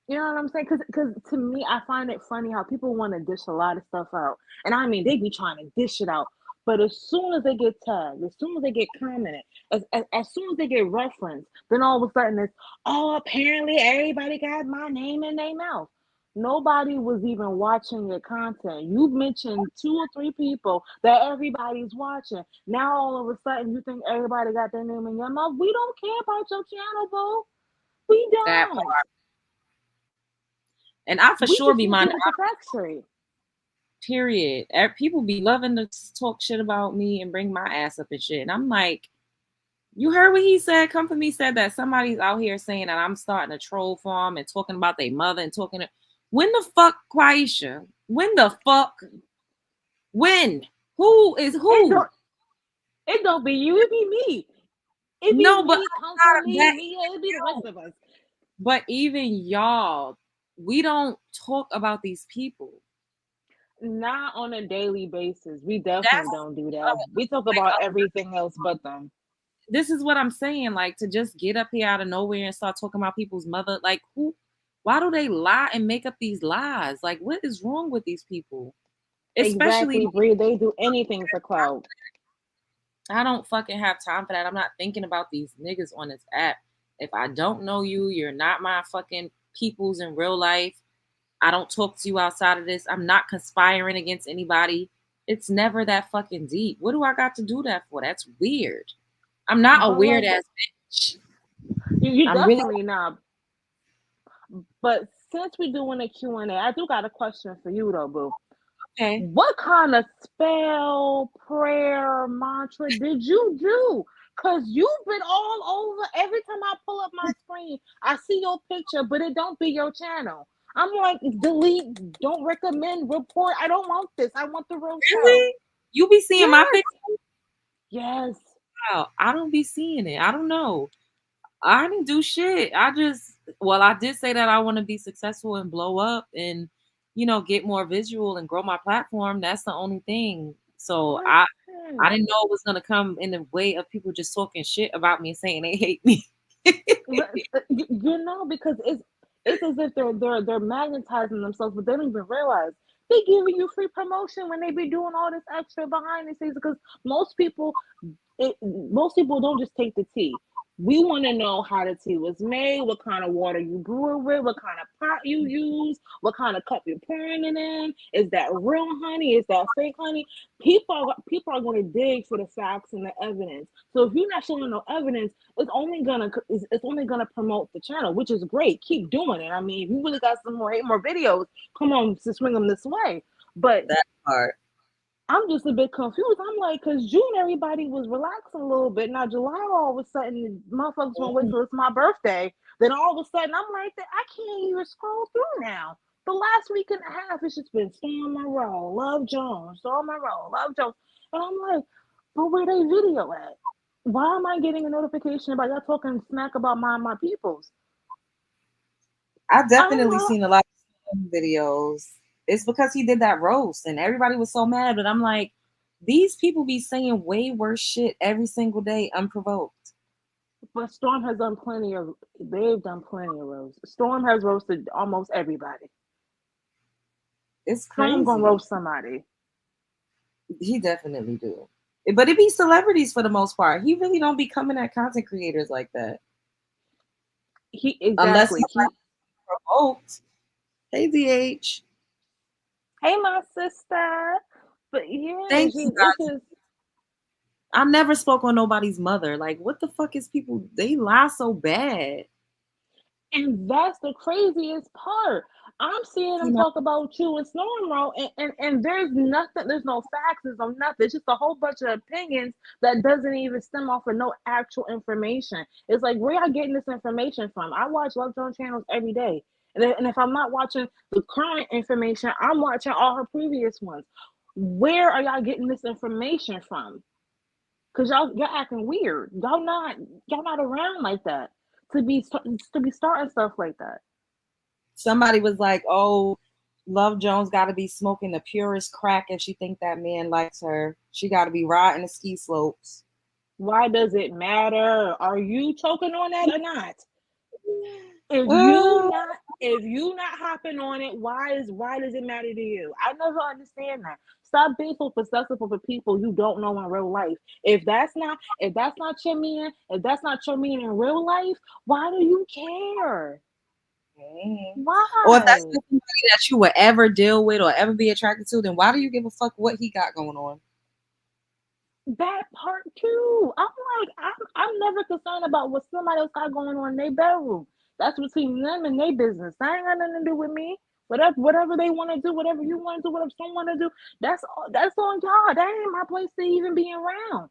You know what I'm saying? Because to me, I find it funny how people want to dish a lot of stuff out. And I mean, they be trying to dish it out. But as soon as they get tagged, as soon as they get commented, as soon as they get referenced, then all of a sudden it's, oh, apparently everybody got my name in their mouth. Nobody was even watching your content. You mentioned 2 or 3 people that everybody's watching. Now all of a sudden you think everybody got their name in your mouth. We don't care about your channel, boo. We don't. That part. And I for sure be minding. Period. People be loving to talk shit about me and bring my ass up and shit. And I'm like, you heard what he said? Come for me said that somebody's out here saying that I'm starting a troll farm and talking about their mother and talking to when the fuck, Quaisha? When the fuck? When? Who is who? It don't be you, it be me. It be me, come for me, it be the rest of us. But even y'all, we don't talk about these people. Not on a daily basis. We definitely don't do that. We talk about everything else but them. This is what I'm saying. Like to just get up here out of nowhere and start talking about people's mother. Like who? Why do they lie and make up these lies? Like what is wrong with these people? Especially Bree, they do anything for clout. I don't fucking have time for that. I'm not thinking about these niggas on this app. If I don't know you, you're not my fucking peoples in real life. I don't talk to you outside of this. I'm not conspiring against anybody. It's never that fucking deep. What do I got to do that for? That's weird. I'm not a But weird like, ass bitch. you I'm really definitely not. But since we're doing a Q&A, I do got a question for you though, boo. okay. What kind of spell, prayer, mantra did you do? Cause you've been all over. Every time I pull up my screen, I see your picture, but it don't be your channel. I'm like, delete, don't recommend, report. I don't want this. I want the real show. Really? You be seeing my Yes, picture? yes. Wow, I don't be seeing it. I don't know. I didn't do shit. I did say that I want to be successful and blow up and, get more visual and grow my platform. That's the only thing. So I Okay. didn't know it was gonna come in the way of people just talking shit about me and saying they hate me. Because it's as if they're magnetizing themselves, but they don't even realize they giving you free promotion when they be doing all this extra behind the scenes. Because most people don't just take the tea. We want to know how the tea was made, what kind of water you brew it with, what kind of pot you use, what kind of cup you're pouring it in. Is that real honey? Is that fake honey? People are going to dig for the facts and the evidence. So if you're not showing no evidence, it's only gonna promote the channel, which is great. Keep doing it. I mean, if you really got some more videos, come on to swing them this way. But That part. I'm just a bit confused. I'm like, because June, everybody was relaxing a little bit. Now, July, all of a sudden, motherfuckers won't wait till it's my birthday. Then all of a sudden, I'm like, I can't even scroll through now. The last week and a half, it's just been Storm Monroe, Love Jones, Storm Monroe, Love Jones. And I'm like, but where they video at? Why am I getting a notification about y'all talking smack about my peoples? I've I don't definitely know. seen a lot of videos. It's because he did that roast and everybody was so mad, but I'm like, these people be saying way worse shit every single day unprovoked. But Storm has done plenty of, they've done plenty of roasts. Storm has roasted almost everybody. It's Storm gonna crazy. roast somebody. He definitely do. But it be celebrities for the most part. He really don't be coming at content creators like that. He Unless exactly. he's like provoked. Hey DH. Hey, my sister. But yeah, Thank you it's guys. just, I never spoke on nobody's mother. Like, what the fuck is people? They lie so bad. and that's the craziest part. I'm seeing You them know, talk about you and Storm Row, and there's nothing, there's no facts, there's no nothing. It's just a whole bunch of opinions that doesn't even stem off of no actual information. It's like, where y'all getting this information from? I watch Love Jones channels every day. And if I'm not watching the current information, I'm watching all her previous ones. Where are y'all getting this information from? Cause y'all acting weird. Y'all not around like that to be starting stuff like that. somebody was like, "Oh, Love Jones got to be smoking the purest crack if she think that man likes her. She got to be riding the ski slopes." Why does it matter? Are you choking on that or not? If you Uh, not if you not hopping on it, why does it matter to you? I never understand that. Stop being so possessive over people you don't know in real life. If that's not your man, if that's not your man in real life, why do you care? or if that's Why? not somebody that you would ever deal with or ever be attracted to, then why do you give a fuck what he got going on? That part too. I'm never concerned about what somebody else got going on in their bedroom. That's between them and their business. That ain't got nothing to do with me. Whatever they want to do, whatever you want to do, whatever someone want to do, that's on y'all. That ain't my place to even be around.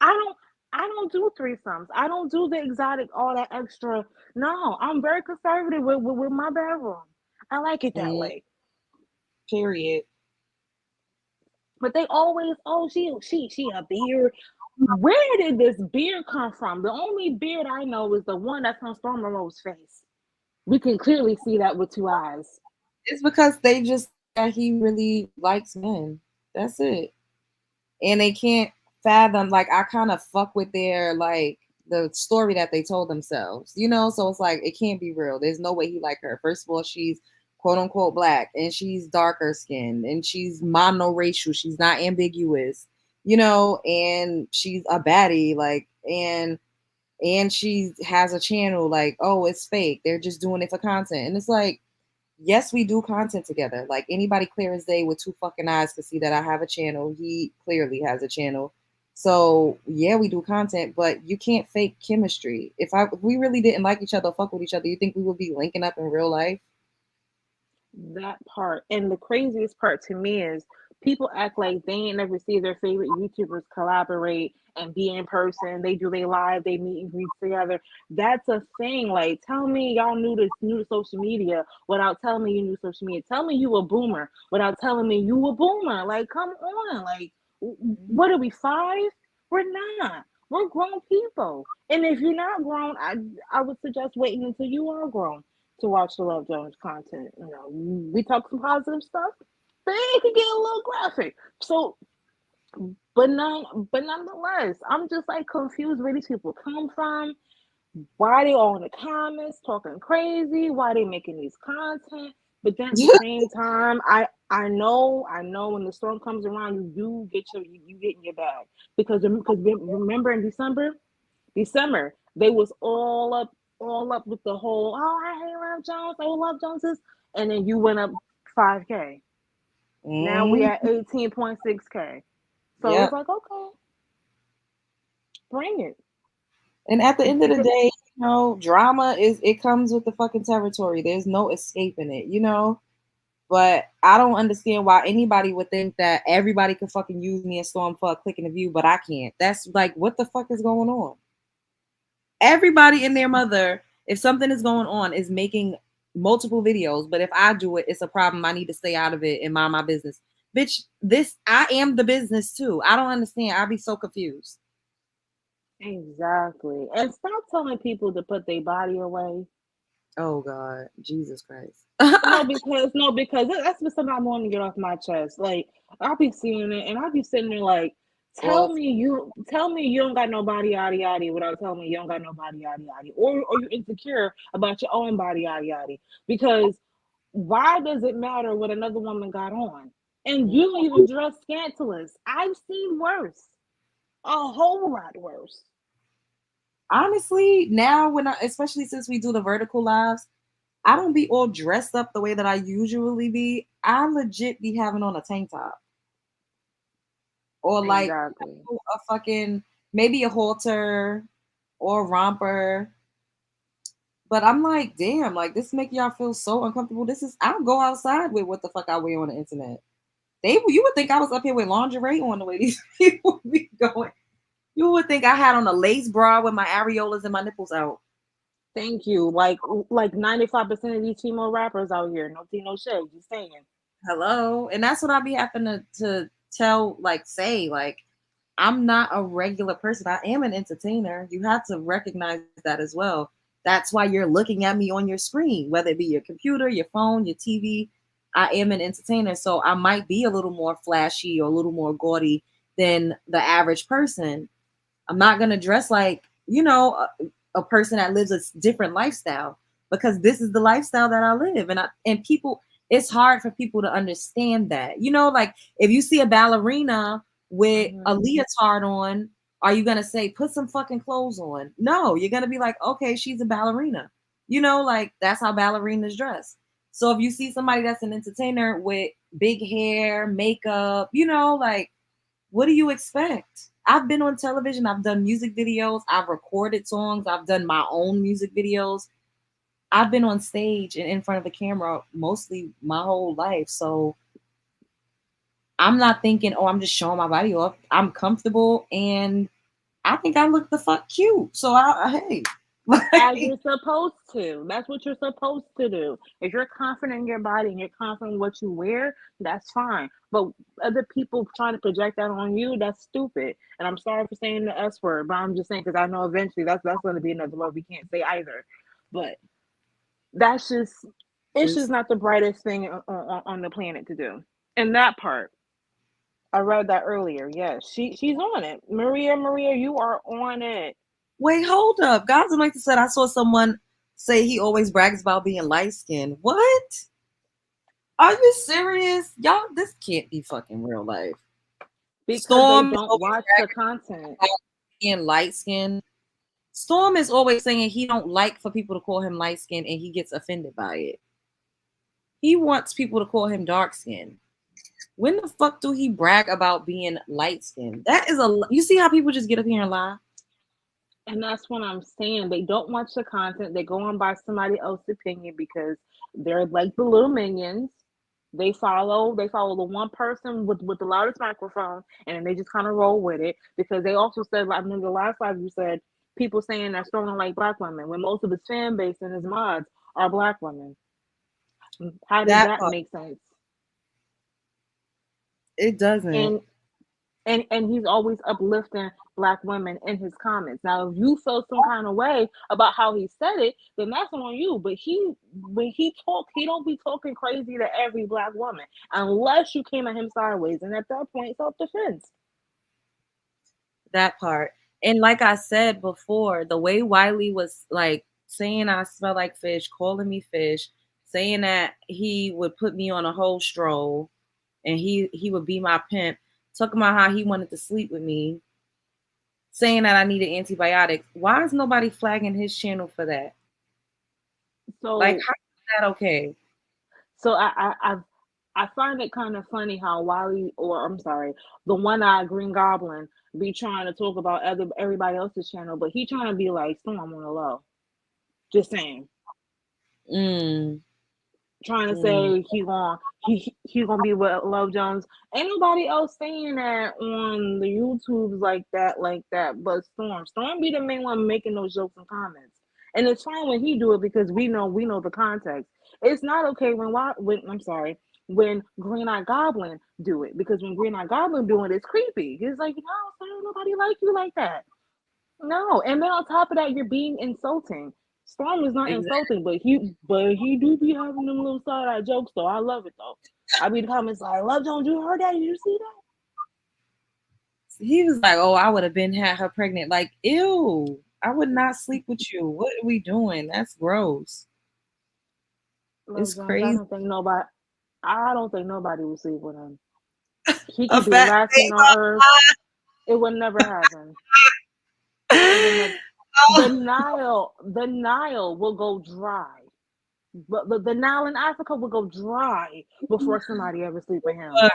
I don't I don't do threesomes. I don't do the exotic, all that extra. No, I'm very conservative with my bedroom. I like it that Mm, way. period. But they always, oh, she a beard. Where did this beard come from? The only beard I know is the one that's on Storm Monroe's face. We can clearly see that with two eyes. It's because they just that he really likes men. That's it. And they can't fathom, like, I kind of fuck with their, like, the story that they told themselves, so it's like it can't be real. There's no way he like her. First of all, she's quote unquote black and she's darker skinned and she's monoracial, she's not ambiguous, and she's a baddie, like, and and she has a channel, like, oh, it's fake. They're just doing it for content. And it's like, yes, we do content together. Like anybody clear as day with 2 fucking eyes can see that I have a channel. He clearly has a channel. So yeah, we do content, but you can't fake chemistry. If we really didn't like each other, fuck with each other, you think we would be linking up in real life? That part. And the craziest part to me is people act like they ain't never see their favorite YouTubers collaborate and be in person. They do they live, they meet and greet together. That's a thing. Like, tell me y'all knew to social media without telling me you knew social media. Tell me you a boomer without telling me you a boomer. Like, come on. Like, what are we, 5? We're not. We're grown people. And if you're not grown, I would suggest waiting until you are grown to watch the Love Jones content. You know, we talk some positive stuff, but it can get a little graphic. So, but nonetheless, I'm just like confused where these people come from. Why they all in the comments talking crazy? Why they making these content? But then at the same time, I know when the storm comes around, you get in your bag because remember in December, they was all up with the whole, oh, I hate Love Jones, I love Joneses, and then you went up 5K. Now we at 18.6K. So it's Yep. like, okay, bring it. And at the end of the day, drama it comes with the fucking territory. There's no escaping it. But I don't understand why anybody would think that everybody could fucking use me and Storm for a click and a view, but I can't. That's like, what the fuck is going on? Everybody and their mother, if something is going on, is making multiple videos. But if I do it, it's a problem. I need to stay out of it and mind my business. Bitch, I am the business too. I don't understand. I'd be so confused. Exactly. And stop telling people to put their body away. Oh God, Jesus Christ. because that's just something I want to get off my chest. Like, I'll be seeing it and I'll be sitting there like, tell me you don't got no body yada yada without telling me you don't got no body yada yada. Or you're insecure about your own body yada yada. Because why does it matter what another woman got on? And you don't even dress scandalous. I've seen worse. A whole lot worse. Honestly, now especially since we do the vertical lives, I don't be all dressed up the way that I usually be. I legit be having on a tank top. Or like Exactly. a fucking, maybe a halter or a romper. But I'm like, damn, like this make y'all feel so uncomfortable. I don't go outside with what the fuck I wear on the internet. You would think I was up here with lingerie on the way these people be going. You would think I had on a lace bra with my areolas and my nipples out. Thank you. Like 95% of these female rappers out here. No tea, no shade. Just saying. Hello. And that's what I be having to tell, say, I'm not a regular person. I am an entertainer. You have to recognize that as well. That's why you're looking at me on your screen, whether it be your computer, your phone, your TV. I am an entertainer. So I might be a little more flashy or a little more gaudy than the average person. I'm not going to dress like, a person that lives a different lifestyle, because this is the lifestyle that I live. And people, it's hard for people to understand that. Like if you see a ballerina with a leotard on, are you going to say, put some fucking clothes on? No, you're going to be like, okay, she's a ballerina. Like that's how ballerinas dress. So if you see somebody that's an entertainer with big hair, makeup, like, what do you expect? I've been on television. I've done music videos. I've recorded songs. I've done my own music videos. I've been on stage and in front of the camera mostly my whole life. So I'm not thinking, oh, I'm just showing my body off. I'm comfortable and I think I look the fuck cute. So hey. As you're supposed to. That's what you're supposed to do. If you're confident in your body and you're confident in what you wear, that's fine. But other people trying to project that on you, that's stupid. And I'm sorry for saying the S word, but I'm just saying because I know eventually that's going to be another word we can't say either. But it's just not the brightest thing on the planet to do. And that part, I read that earlier. Yes, she's on it. Maria, you are on it. Wait, hold up. God's anointed said I saw someone say he always brags about being light skinned. What? Are you serious? Y'all, this can't be fucking real life. Because Storm they don't watch the content. Being light skinned. Storm is always saying he don't like for people to call him light skinned and he gets offended by it. He wants people to call him dark skinned. When the fuck do he brag about being light skinned? That is you see how people just get up here and lie? And that's what I'm saying. They don't watch the content. They go on by somebody else's opinion because they're like the little minions. They follow the one person with the loudest microphone, and then they just kind of roll with it because they also said, like, I remember the last live you said people saying that Storm don't like black women when most of his fan base and his mods are black women. How does That that part, make sense? it doesn't. And and he's always uplifting black women in his comments. Now, if you feel some kind of way about how he said it, then that's on you. But when he talk, he don't be talking crazy to every black woman unless you came at him sideways, and at that point, self defense. That part. And like I said before, the way Wiley was like saying I smell like fish, calling me fish, saying that he would put me on a whole stroll and he would be my pimp, talking about how he wanted to sleep with me, saying that I needed antibiotics. Why is nobody flagging his channel for that? Like, So how is that okay? so I find it kind of funny how Wiley, or I'm sorry, the one-eyed Green Goblin, be trying to talk about everybody else's channel, but he trying to be like Storm on the low. Just saying. Mm, Trying to mm. say he gonna be with Love Jones. Ain't nobody else saying that on the YouTubes like that. But Storm be the main one making those jokes and comments. And it's fine when he do it because we know the context. It's not okay when I'm sorry, when Green Eye Goblin do it, because when Green Eye Goblin doing it, it's creepy. It's like, no, nobody like you like that. No, and then on top of that, you're being insulting. Storm is not Exactly. insulting, but he do be having them little side eye jokes though. I love it though. I be in the comments like, "Love Jones, you heard that? Did you see that?" He was like, "Oh, I would have been had her pregnant." Like, ew, I would not sleep with you. What are we doing? That's gross. Love It's Jones, I crazy. don't think nobody. I don't think nobody will sleep with him. He A could be the fat last thing on earth. It would never happen. It would never. The oh Nile will go dry. But the Nile in Africa will go dry before somebody ever sleep with him. my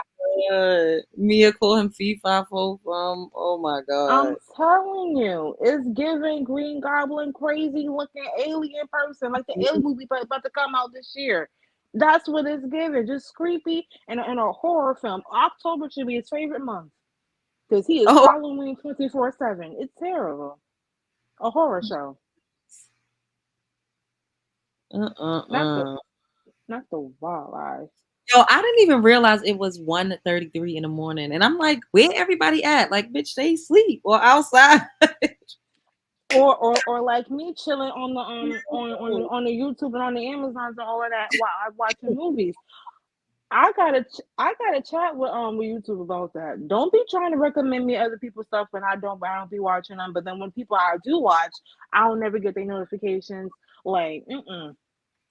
god. Mia call him FIFA from. Oh my god. I'm telling you, it's giving Green Goblin crazy looking alien person, like the alien movie about to come out this year. That's what it's giving, just creepy and a horror film. October should be his favorite month because he is Oh, Halloween 24/7. It's terrible. A horror show. Not the uh. not the wildlife. Yo, I didn't even realize it was 1:33 in the morning. And I'm like, where everybody at? Like, bitch, they sleep or outside. Or like me chilling on the on the YouTube and on the Amazons and all of that while I'm watching movies. I gotta chat with YouTube about that. Don't be trying to recommend me other people's stuff when I don't be watching them. But then when people I do watch, I don't never get their notifications. Like,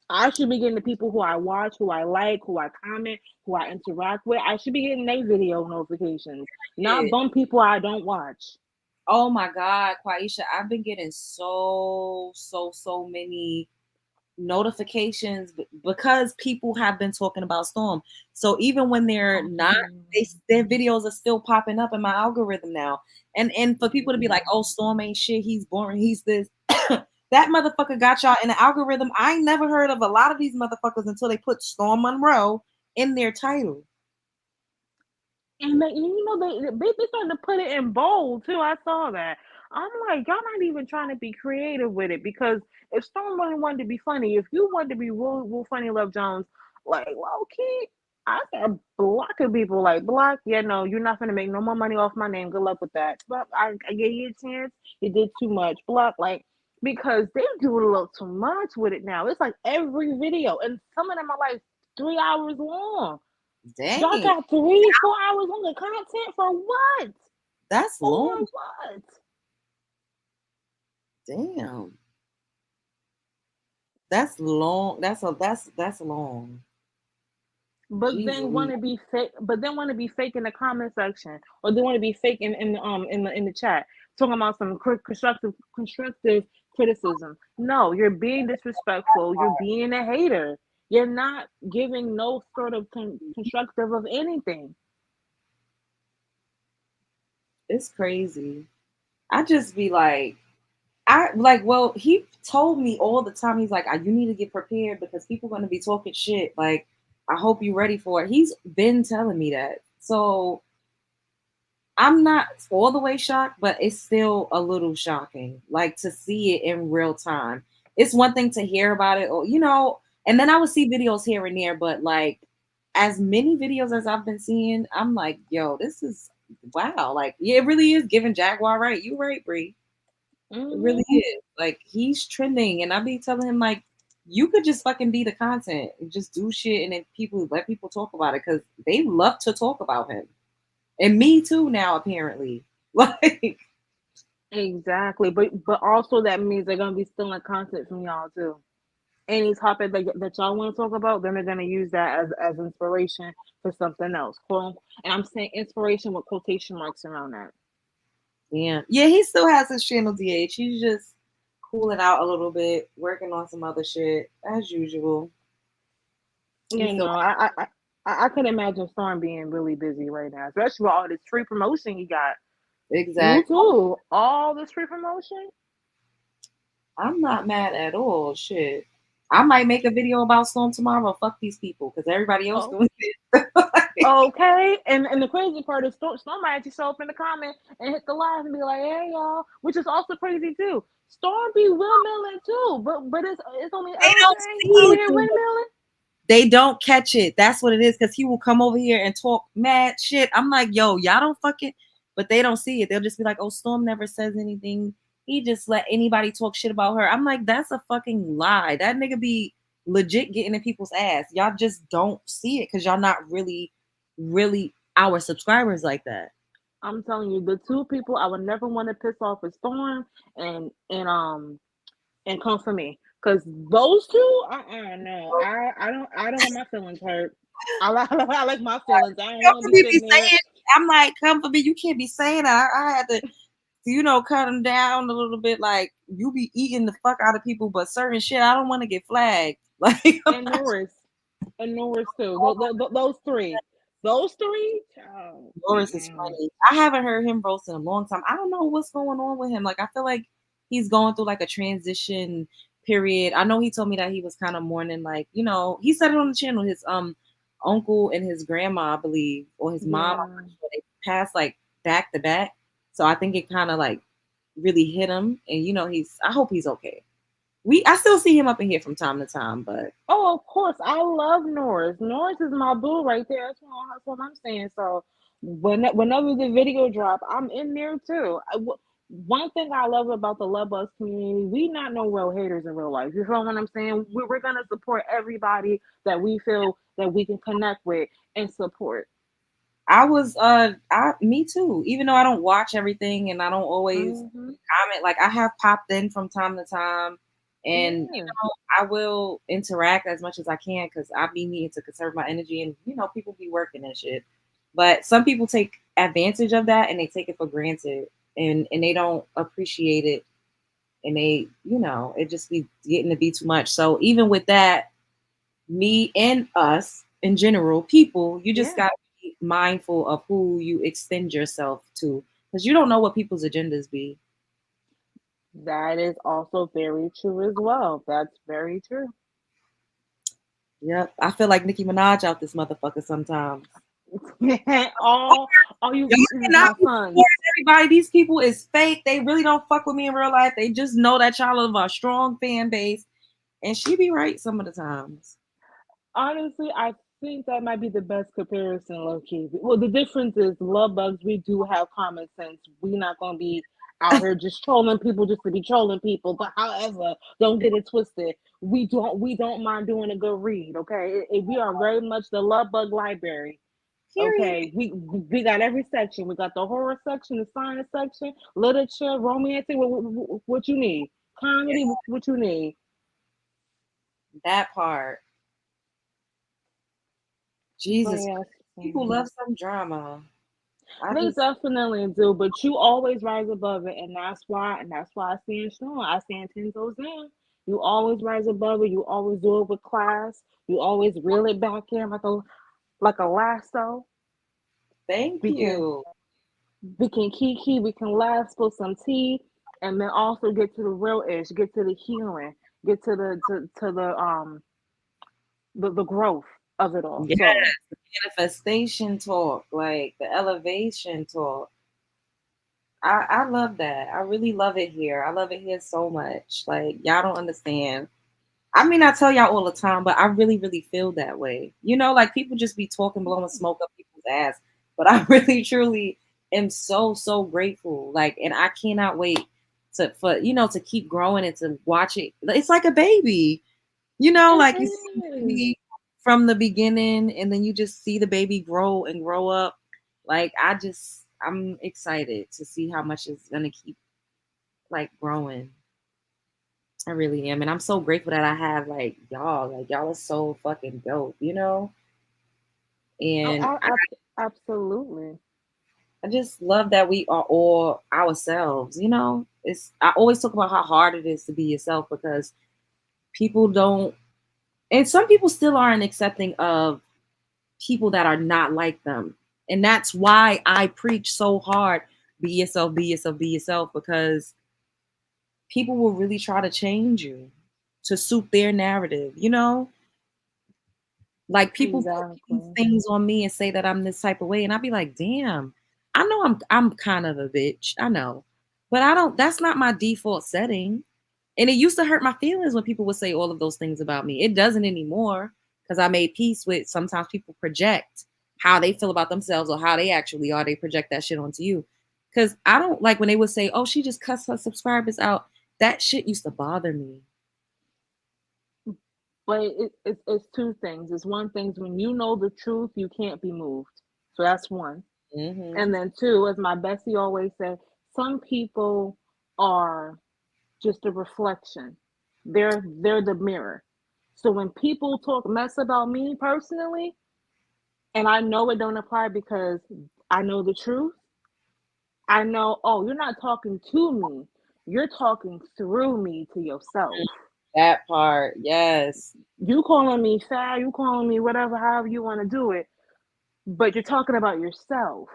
I should be getting the people who I watch, who I like, who I comment, who I interact with. I should be getting their video notifications, not bum people I don't watch. Oh my God, Quaisha, I've been getting so many notifications because people have been talking about Storm. So even when they're not, their videos are still popping up in my algorithm now. And for people to be like, "Oh, Storm ain't shit. He's boring. He's this." That motherfucker got y'all in the algorithm. I ain't never heard of a lot of these motherfuckers until they put Storm Monroe in their title. And they starting to put it in bold too. I saw that. I'm like, y'all not even trying to be creative with it because if someone wanted to be funny, if you wanted to be real funny, Love Jones, like, well, okay, I start blocking people. Like, block, yeah, no, you're not gonna make no more money off my name. Good luck with that. But I gave you a chance. You did too much. Block, like, because they do a little too much with it now. It's like every video, and some of them are like 3 hours long. Y'all Dang, got 3-4 hours on the content for what? that's For long. what? Damn, that's long. That's long. But Jeez then want Louise. to be fake. But then want to be fake in the comment section, or they want to be fake in the chat, talking about some constructive criticism. No, you're being disrespectful. You're being a hater. You're not giving no sort of constructive of anything. It's crazy. I just be like, I like, well, he told me all the time, he's like, you need to get prepared because people are gonna be talking shit. Like, I hope you're ready for it. He's been telling me that. So I'm not all the way shocked, but it's still a little shocking, like to see it in real time. It's one thing to hear about it, or and then I would see videos here and there, but like as many videos as I've been seeing, I'm like, yo, this is wow. Like, yeah, it really is giving Jaguar right. You right, Bree. It Mm-hmm. really is. Like he's trending, and I be telling him like, you could just fucking be the content and just do shit, and then people let people talk about it because they love to talk about him. And me too now, apparently. Like, Exactly, but also that means they're gonna be stealing content from y'all too. Any topic that y'all want to talk about, then they're gonna use that as inspiration for something else. Quote, and I'm saying inspiration with quotation marks around that. yeah, he still has his channel DH. He's just cooling out a little bit, working on some other shit as usual. He You still know, I can imagine Storm being really busy right now, especially with all this free promotion he got. You exactly. too, all this free promotion. I'm not mad at all. Shit, I might make a video about Storm tomorrow. Fuck these people because everybody else Oh, doing it. okay. And the crazy part is Storm might actually show up in the comment and hit the live and be like, "Hey y'all," which is also crazy too. Storm be windmilling too, but it's only They don't LJ see over it. here Though. windmilling. They don't catch it. That's what it is. Because he will come over here and talk mad shit. I'm like, yo, y'all don't fucking. But they don't see it. They'll just be like, oh, Storm never says anything. He just let anybody talk shit about her. I'm like, that's a fucking lie. That nigga be legit getting in people's ass. Y'all just don't see it because y'all not really our subscribers like that. I'm telling you, the two people I would never want to piss off is Storm and Come For Me, because those two, no, I don't want my feelings hurt. I like my feelings. I don't Come want for to be me, be sitting there. saying. I'm like, come for me. You can't be saying that. I had to cut them down a little bit. Like you be eating the fuck out of people, but certain shit, I don't want to get flagged. Like And Norris, too. Those three. Oh, Norris is funny. I haven't heard him roast in a long time. I don't know what's going on with him. Like I feel like he's going through like a transition period. I know he told me that he was kind of mourning, like he said it on the channel. His uncle and his grandma, I believe, or his mom, I'm yeah. not sure, they passed like back to back. So I think it kind of like really hit him, and I hope he's okay. I still see him up in here from time to time, but Oh, of course. I love Norris. Norris is my boo right there. That's what I'm saying. So whenever the video drop, I'm in there too. One thing I love about the Love Buzz community, we not no real haters in real life. You feel what I'm saying? We're gonna support everybody that we feel that we can connect with and support. I was me too. Even though I don't watch everything and I don't always Hmm. comment, like I have popped in from time to time, and Yeah, I will interact as much as I can because I be needing to conserve my energy, and people be working and shit. But some people take advantage of that and they take it for granted, and they don't appreciate it, and they it just be getting to be too much. So even with that, me and us in general, people, you just yeah. got to be mindful of who you extend yourself to because you don't know what people's agendas be. That is also very true as well. That's very true. Yep. I feel like Nicki Minaj out this motherfucker sometimes. all you Y'all bitches is cannot my be sons. supporting everybody. These people is fake. They really don't fuck with me in real life. They just know that y'all of a strong fan base. And she be right some of the times. Honestly, I think that might be the best comparison, low key. Well, the difference is love bugs, we do have common sense. We not gonna be out here just trolling people just to be trolling people. But however, don't get it twisted. We don't mind doing a good read, okay? We are very much the love bug library. Period. Okay, we got every section. We got the horror section, the science section, literature, romantic. What you need? Comedy. What you need? That part. But Jesus, yes, people love some drama. I they just, definitely do. But you always rise above it, and that's why I stand strong. I stand 10 toes down. You always rise above it. You always do it with class. You always reel it back in like a lasso. thank We can you. we can kiki, we can laugh, spill some tea, and then also get to the real ish, get to the healing, get to the growth of it all. Yes, So the manifestation talk, like the elevation talk. I love that. I really love it here. I love it here so much. Like y'all don't understand. I mean, I tell y'all all the time, but I really, really feel that way. You know, like people just be talking, blowing smoke up people's ass. But I really, truly am so, so grateful. Like, and I cannot wait to keep growing and to watch it. It's like a baby, it like you see the is. baby from the beginning and then you just see the baby grow and grow up. Like, I'm excited to see how much it's going to keep like growing. I really am. And I'm so grateful that I have like y'all. Like y'all are so fucking dope. Oh, And absolutely. I just love that we are all ourselves. I always talk about how hard it is to be yourself because people don't, and some people still aren't accepting of people that are not like them. And that's why I preach so hard, be yourself, be yourself, be yourself, because people will really try to change you to suit their narrative. Like people put these Exactly. things on me and say that I'm this type of way, and I'd be like, damn, I know I'm kind of a bitch. I know. But I don't that's not my default setting. And it used to hurt my feelings when people would say all of those things about me. It doesn't anymore because I made peace with sometimes people project how they feel about themselves or how they actually are. They project that shit onto you. Because I don't like when they would say, oh, she just cussed her subscribers out. That shit used to bother me. But it's two things. It's one thing when you know the truth, you can't be moved. So that's one. Hmm. And then two, as my bestie always said, some people are just a reflection. They're the mirror. So when people talk mess about me personally, and I know it don't apply because I know the truth, I know, oh, you're not talking to me. You're talking through me to yourself. That part, yes. You calling me fat, you calling me whatever, however you want to do it, but you're talking about yourself.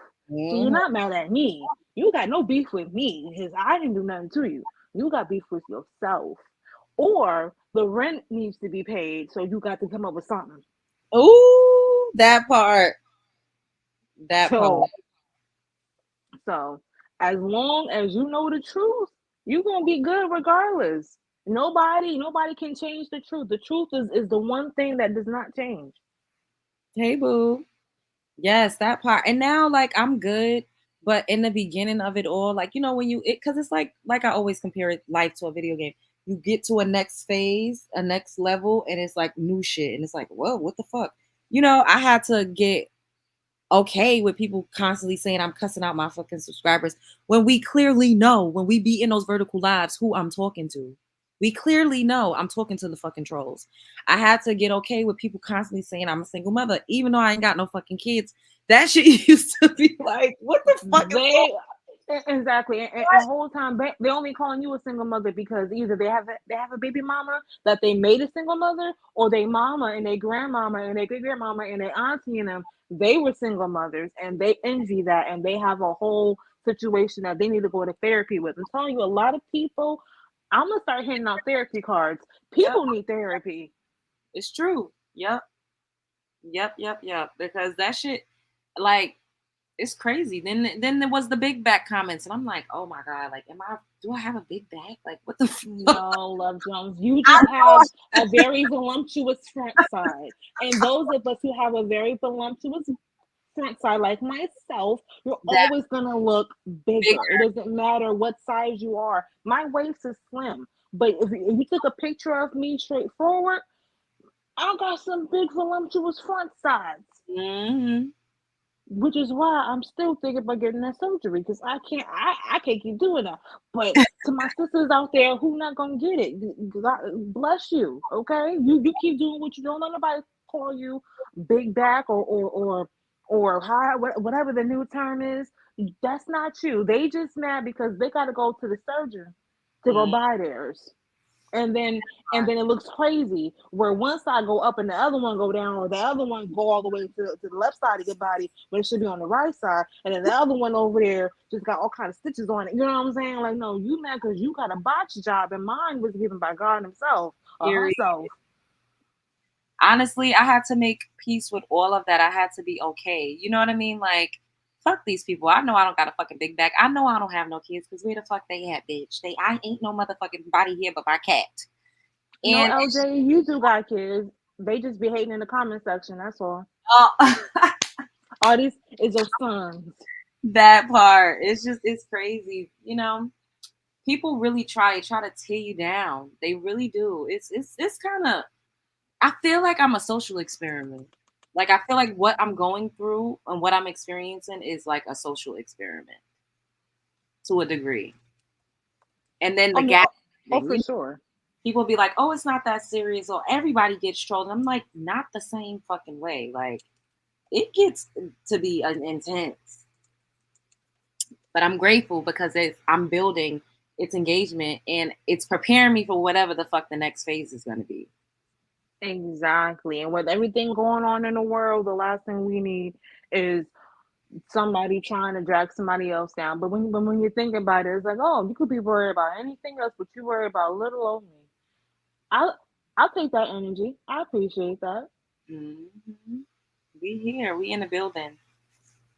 So you're Hmm. not mad at me. You got no beef with me because I didn't do nothing to you. You got beef with yourself. Or the rent needs to be paid, so you got to come up with something. Ooh, that part. That part. So so as long as you know the truth, you're gonna be good regardless. Nobody can change the truth. The truth is the one thing that does not change. Hey, boo. Yes, that part. And now, like, I'm good. But in the beginning of it all, like, when because it's like I always compare life to a video game. You get to a next phase, a next level, and it's like new shit. And it's like, whoa, what the fuck? I had to get okay with people constantly saying I'm cussing out my fucking subscribers when we clearly know when we be in those vertical lives who I'm talking to. We clearly know I'm talking to the fucking trolls. I had to get okay with people constantly saying I'm a single mother, even though I ain't got no fucking kids. That shit used to be like, what the fuck is going They exactly, and the whole time they only calling you a single mother because either they have a baby mama that they made a single mother, or they mama and they grandmama and they great grandmama and their auntie and them, they were single mothers and they envy that and they have a whole situation that they need to go to therapy with. I'm telling you, a lot of people. I'm gonna start handing out therapy cards. Yep, People need therapy. it's true. Yep. Yep, yep, yep. Because that shit, like, it's crazy. Then there was the big back comments, and I'm like, oh my god, like, do I have a big back? Like, what the fuck? No, Love Jones, you I just know. have a very voluptuous front side. And those of us who have a very voluptuous front side, like myself, you're That always going to look big. bigger. It doesn't matter what size you are. My waist is slim. But if you took a picture of me straight forward, I got some big voluptuous front sides. Hmm. Which is why I'm still thinking about getting that surgery because I can't keep doing that. But to my sisters out there who not gonna get it, God bless you. Okay, you keep doing what you don't. Let nobody call you big back or high, whatever the new term is. That's not you. They just mad because they got to go to the surgeon to go Mm. buy theirs. And then it looks crazy where one side go up and the other one go down, or the other one go all the way to the left side of your body when it should be on the right side, and then the other one over there just got all kind of stitches on it. You know what I'm saying? Like, no, you mad because you got a botch job, and mine was given by God Himself or Period. herself. Honestly, I had to make peace with all of that. I had to be okay. You know what I mean? Like, fuck these people. I know I don't got a fucking big back. I know I don't have no kids because where the fuck they at, bitch? I ain't no motherfucking body here but my cat. No, And LJ, you do got kids. They just be hating in the comment section. That's all. All these is your sons. that part, it's crazy. You know, people really try to tear you down. They really do. It's kind of. I feel like I'm a social experiment. Like I feel like what I'm going through and what I'm experiencing is like a social experiment to a degree. And then I the mean, gap, for sure. people be like, "Oh, it's not that serious," or everybody gets trolled. I'm like, not the same fucking way. Like it gets to be intense. But I'm grateful because I'm building its engagement and it's preparing me for whatever the fuck the next phase is going to be. Exactly. And with everything going on in the world, the last thing we need is somebody trying to drag somebody else down. But when you think about it, it's like, oh, you could be worried about anything else, but you worry about little old me. I'll take that energy. I appreciate that. Mm-hmm. We here, we in the building,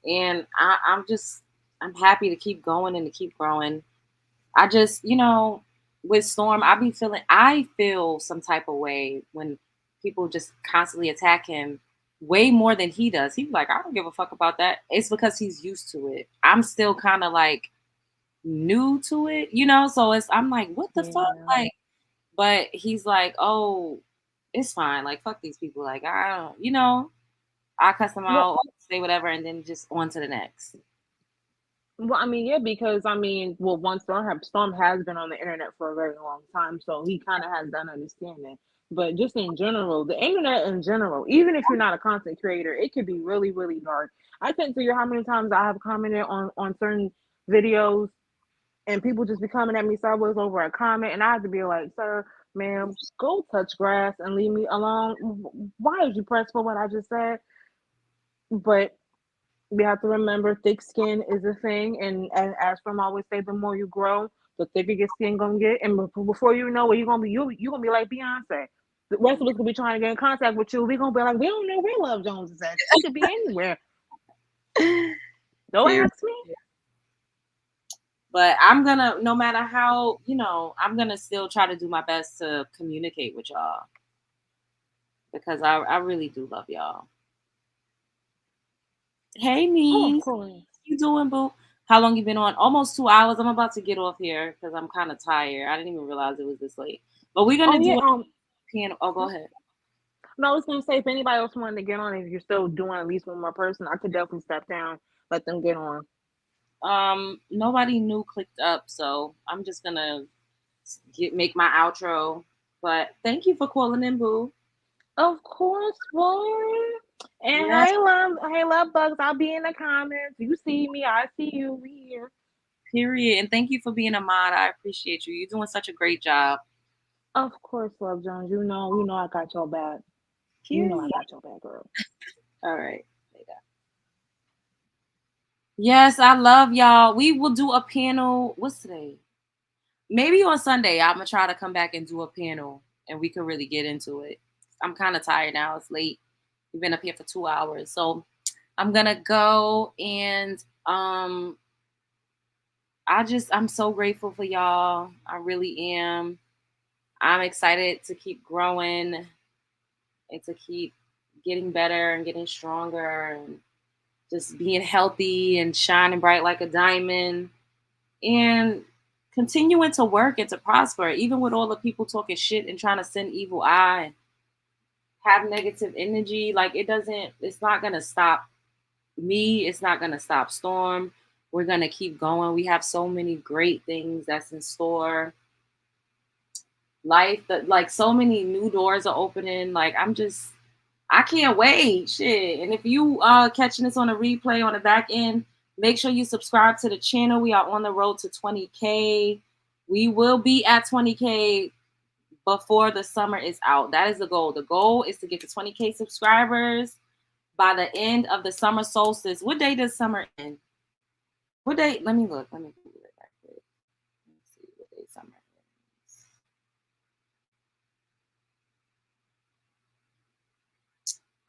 and I'm happy to keep going and to keep growing. I just, with Storm, I feel some type of way when people just constantly attack him way more than he does. He's like, I don't give a fuck about that. It's because he's used to it. I'm still kind of like new to it, so I'm like, what the fuck? Yeah. Like, but he's like, oh, it's fine. Like, fuck these people. Like, I don't, I cuss them Well, out, say whatever, and then just on to the next. well, I mean, yeah, because I mean, well, one Storm has been on the internet for a very long time, so he kind of has that understanding. But just in general, the internet in general, even if you're not a content creator, it could be really, really dark. I can't tell you how many times I have commented on certain videos, and people just be coming at me sideways over a comment, and I have to be like, sir, ma'am, go touch grass and leave me alone. Why did you press for what I just said? But we have to remember thick skin is a thing, and as from always say, the more you grow, the thicker your skin gonna get, and before you know it, you gonna be like Beyonce. The rest of us gonna be trying to get in contact with you. We gonna be like, we don't know where Love Jones is at. She could be anywhere. Don't ask me. But I'm gonna, no matter how, I'm gonna still try to do my best to communicate with y'all because I really do love y'all. Hey, Oh, of me, course. you doing, boo? How long you been on? Almost 2 hours. I'm about to get off here because I'm kind of tired. I didn't even realize it was this late. But we're Oh gonna yeah. do a piano. Oh, go ahead. No, I was gonna say if anybody else wanted to get on, if you're still doing at least one more person, I could definitely step down, let them get on. Nobody new clicked up, so I'm just gonna make my outro. But thank you for calling in, boo. Of course, boy. And Yeah. hey, love bugs. I'll be in the comments. You see me, I see you. We here. Period. And thank you for being a mod. I appreciate you. You're doing such a great job. Of course, Love Jones. You know I got your back. You know I Period. got your back, girl. All right. Yes, I love y'all. We will do a panel. What's today? Maybe on Sunday. I'm gonna try to come back and do a panel, and we can really get into it. I'm kind of tired now. It's late. We've been up here for 2 hours, so I'm gonna go and I'm so grateful for y'all. I really am. I'm excited to keep growing and to keep getting better and getting stronger and just being healthy and shining bright like a diamond and continuing to work and to prosper, even with all the people talking shit and trying to send evil eye and have negative energy. Like it's not going to stop me. It's not going to stop Storm. We're going to keep going. We have so many great things that's in store. Life that like so many new doors are opening. Like I can't wait. Shit. And if you catching this on a replay on the back end, make sure you subscribe to the channel. We are on the road to 20K. We will be at 20K before the summer is out. That is the goal. The goal is to get to 20K subscribers by the end of the summer solstice. What day does summer end? What day? Let me look. Let me do it back quick. Let's see what day summer ends.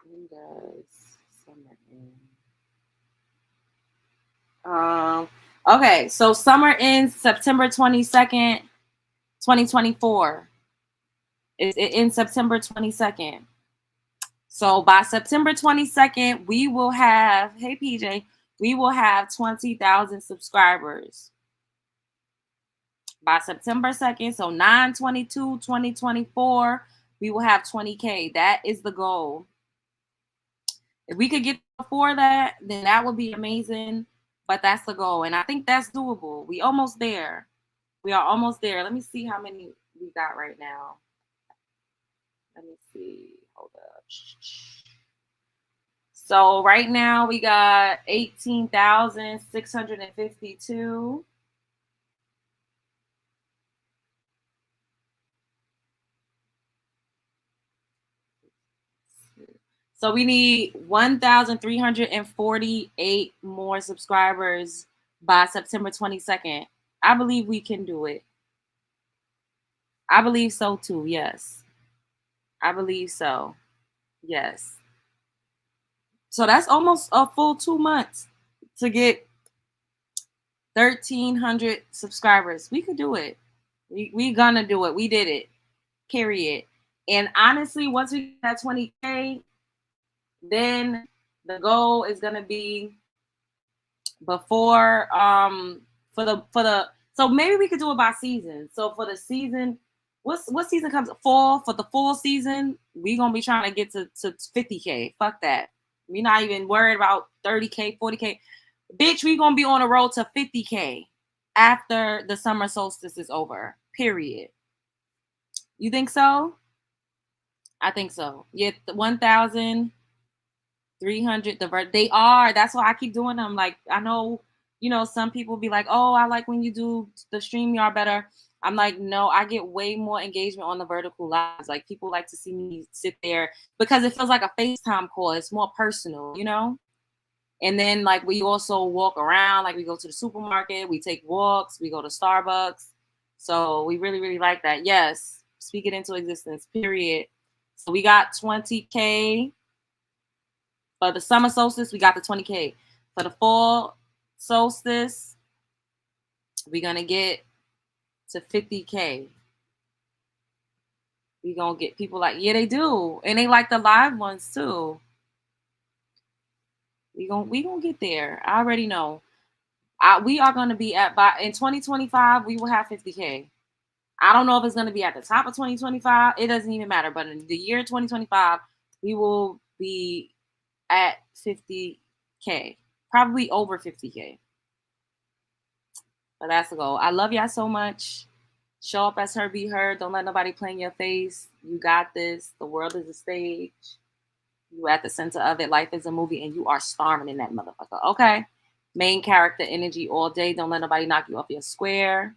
When does summer end? Okay, so summer ends September 22nd, 2024. It ends September 22nd. So by September 22nd, we will have, hey PJ, we will have 20,000 subscribers. By September 2nd, so 9/22/2024, we will have 20K. That is the goal. If we could get before that, then that would be amazing. But that's the goal. And I think that's doable. We almost there. We are almost there. Let me see how many we got right now. Let me see. Hold up. So right now we got 18,652. So we need 1,348 more subscribers by September 22nd. I believe we can do it. I believe so too, yes. I believe so. Yes. So that's almost a full 2 months to get 1,300 subscribers. We could do it. We gonna do it. We did it. Period. And honestly, once we get 20K, then the goal is gonna be before for the so maybe we could do it by season. So for the season, what season comes? Fall. For the fall season, we gonna be trying to get to 50K. Fuck that. We're not even worried about 30K, 40K. Bitch, we gonna be on the road to 50K after the summer solstice is over. Period. You think so? I think so. Yeah, 1,300. They are. That's why I keep doing them. Like, I know, some people be like, oh, I like when you do the StreamYard better. I'm like, no, I get way more engagement on the vertical lives. Like, people like to see me sit there because it feels like a FaceTime call. It's more personal, And then, like, we also walk around. Like, we go to the supermarket. We take walks. We go to Starbucks. So we really, really like that. Yes. Speak it into existence, period. So we got 20K. For the summer solstice, we got the 20K. For the fall solstice, we're going to get to 50K. We're going to get people like, yeah, they do. And they like the live ones too. We gonna get there. I already know. We are going to be in 2025, we will have 50K. I don't know if it's going to be at the top of 2025. It doesn't even matter. But in the year 2025, we will be at 50K. Probably over 50K. But that's the goal. I love y'all so much. Show up as her, be heard. Don't let nobody play in your face. You got this. The world is a stage. You at the center of it. Life is a movie, and you are starring in that motherfucker. Okay? Main character energy all day. Don't let nobody knock you off your square.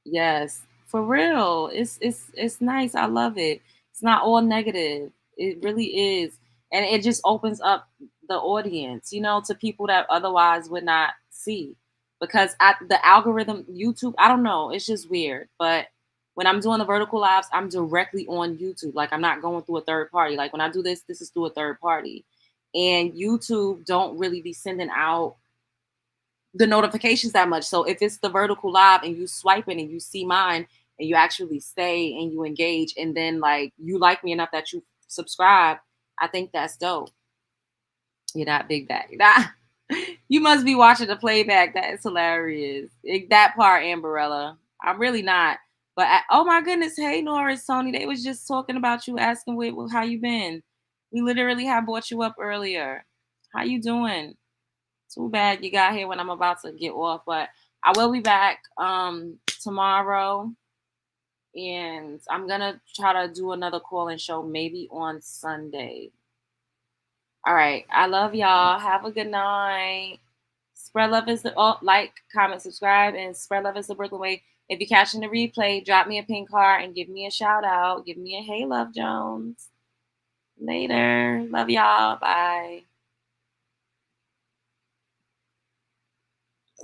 Yes, for real. It's nice. I love it. It's not all negative. It really is. And it just opens up the audience, to people that otherwise would not see. Because the algorithm, YouTube, I don't know. It's just weird. But when I'm doing the vertical lives, I'm directly on YouTube. Like, I'm not going through a third party. Like, when I do this is through a third party. And YouTube don't really be sending out the notifications that much. So if it's the vertical live and you swipe it and you see mine and you actually stay and you engage and then like you like me enough that you subscribe, I think that's dope. You're not big bag. You must be watching the playback. That is hilarious. That part, Amberella. I'm really not. But oh my goodness, hey Norris, Tony, they was just talking about you, asking how you been. We literally have brought you up earlier. How you doing? Too bad you got here when I'm about to get off, but I will be back tomorrow. And I'm gonna try to do another call-in show maybe on Sunday. All right. I love y'all. Have a good night. Spread love is the like, comment, subscribe, and spread love is the Brooklyn way. If you're catching the replay, drop me a pink heart and give me a shout out. Give me a hey, Love Jones. Later. Love y'all. Bye.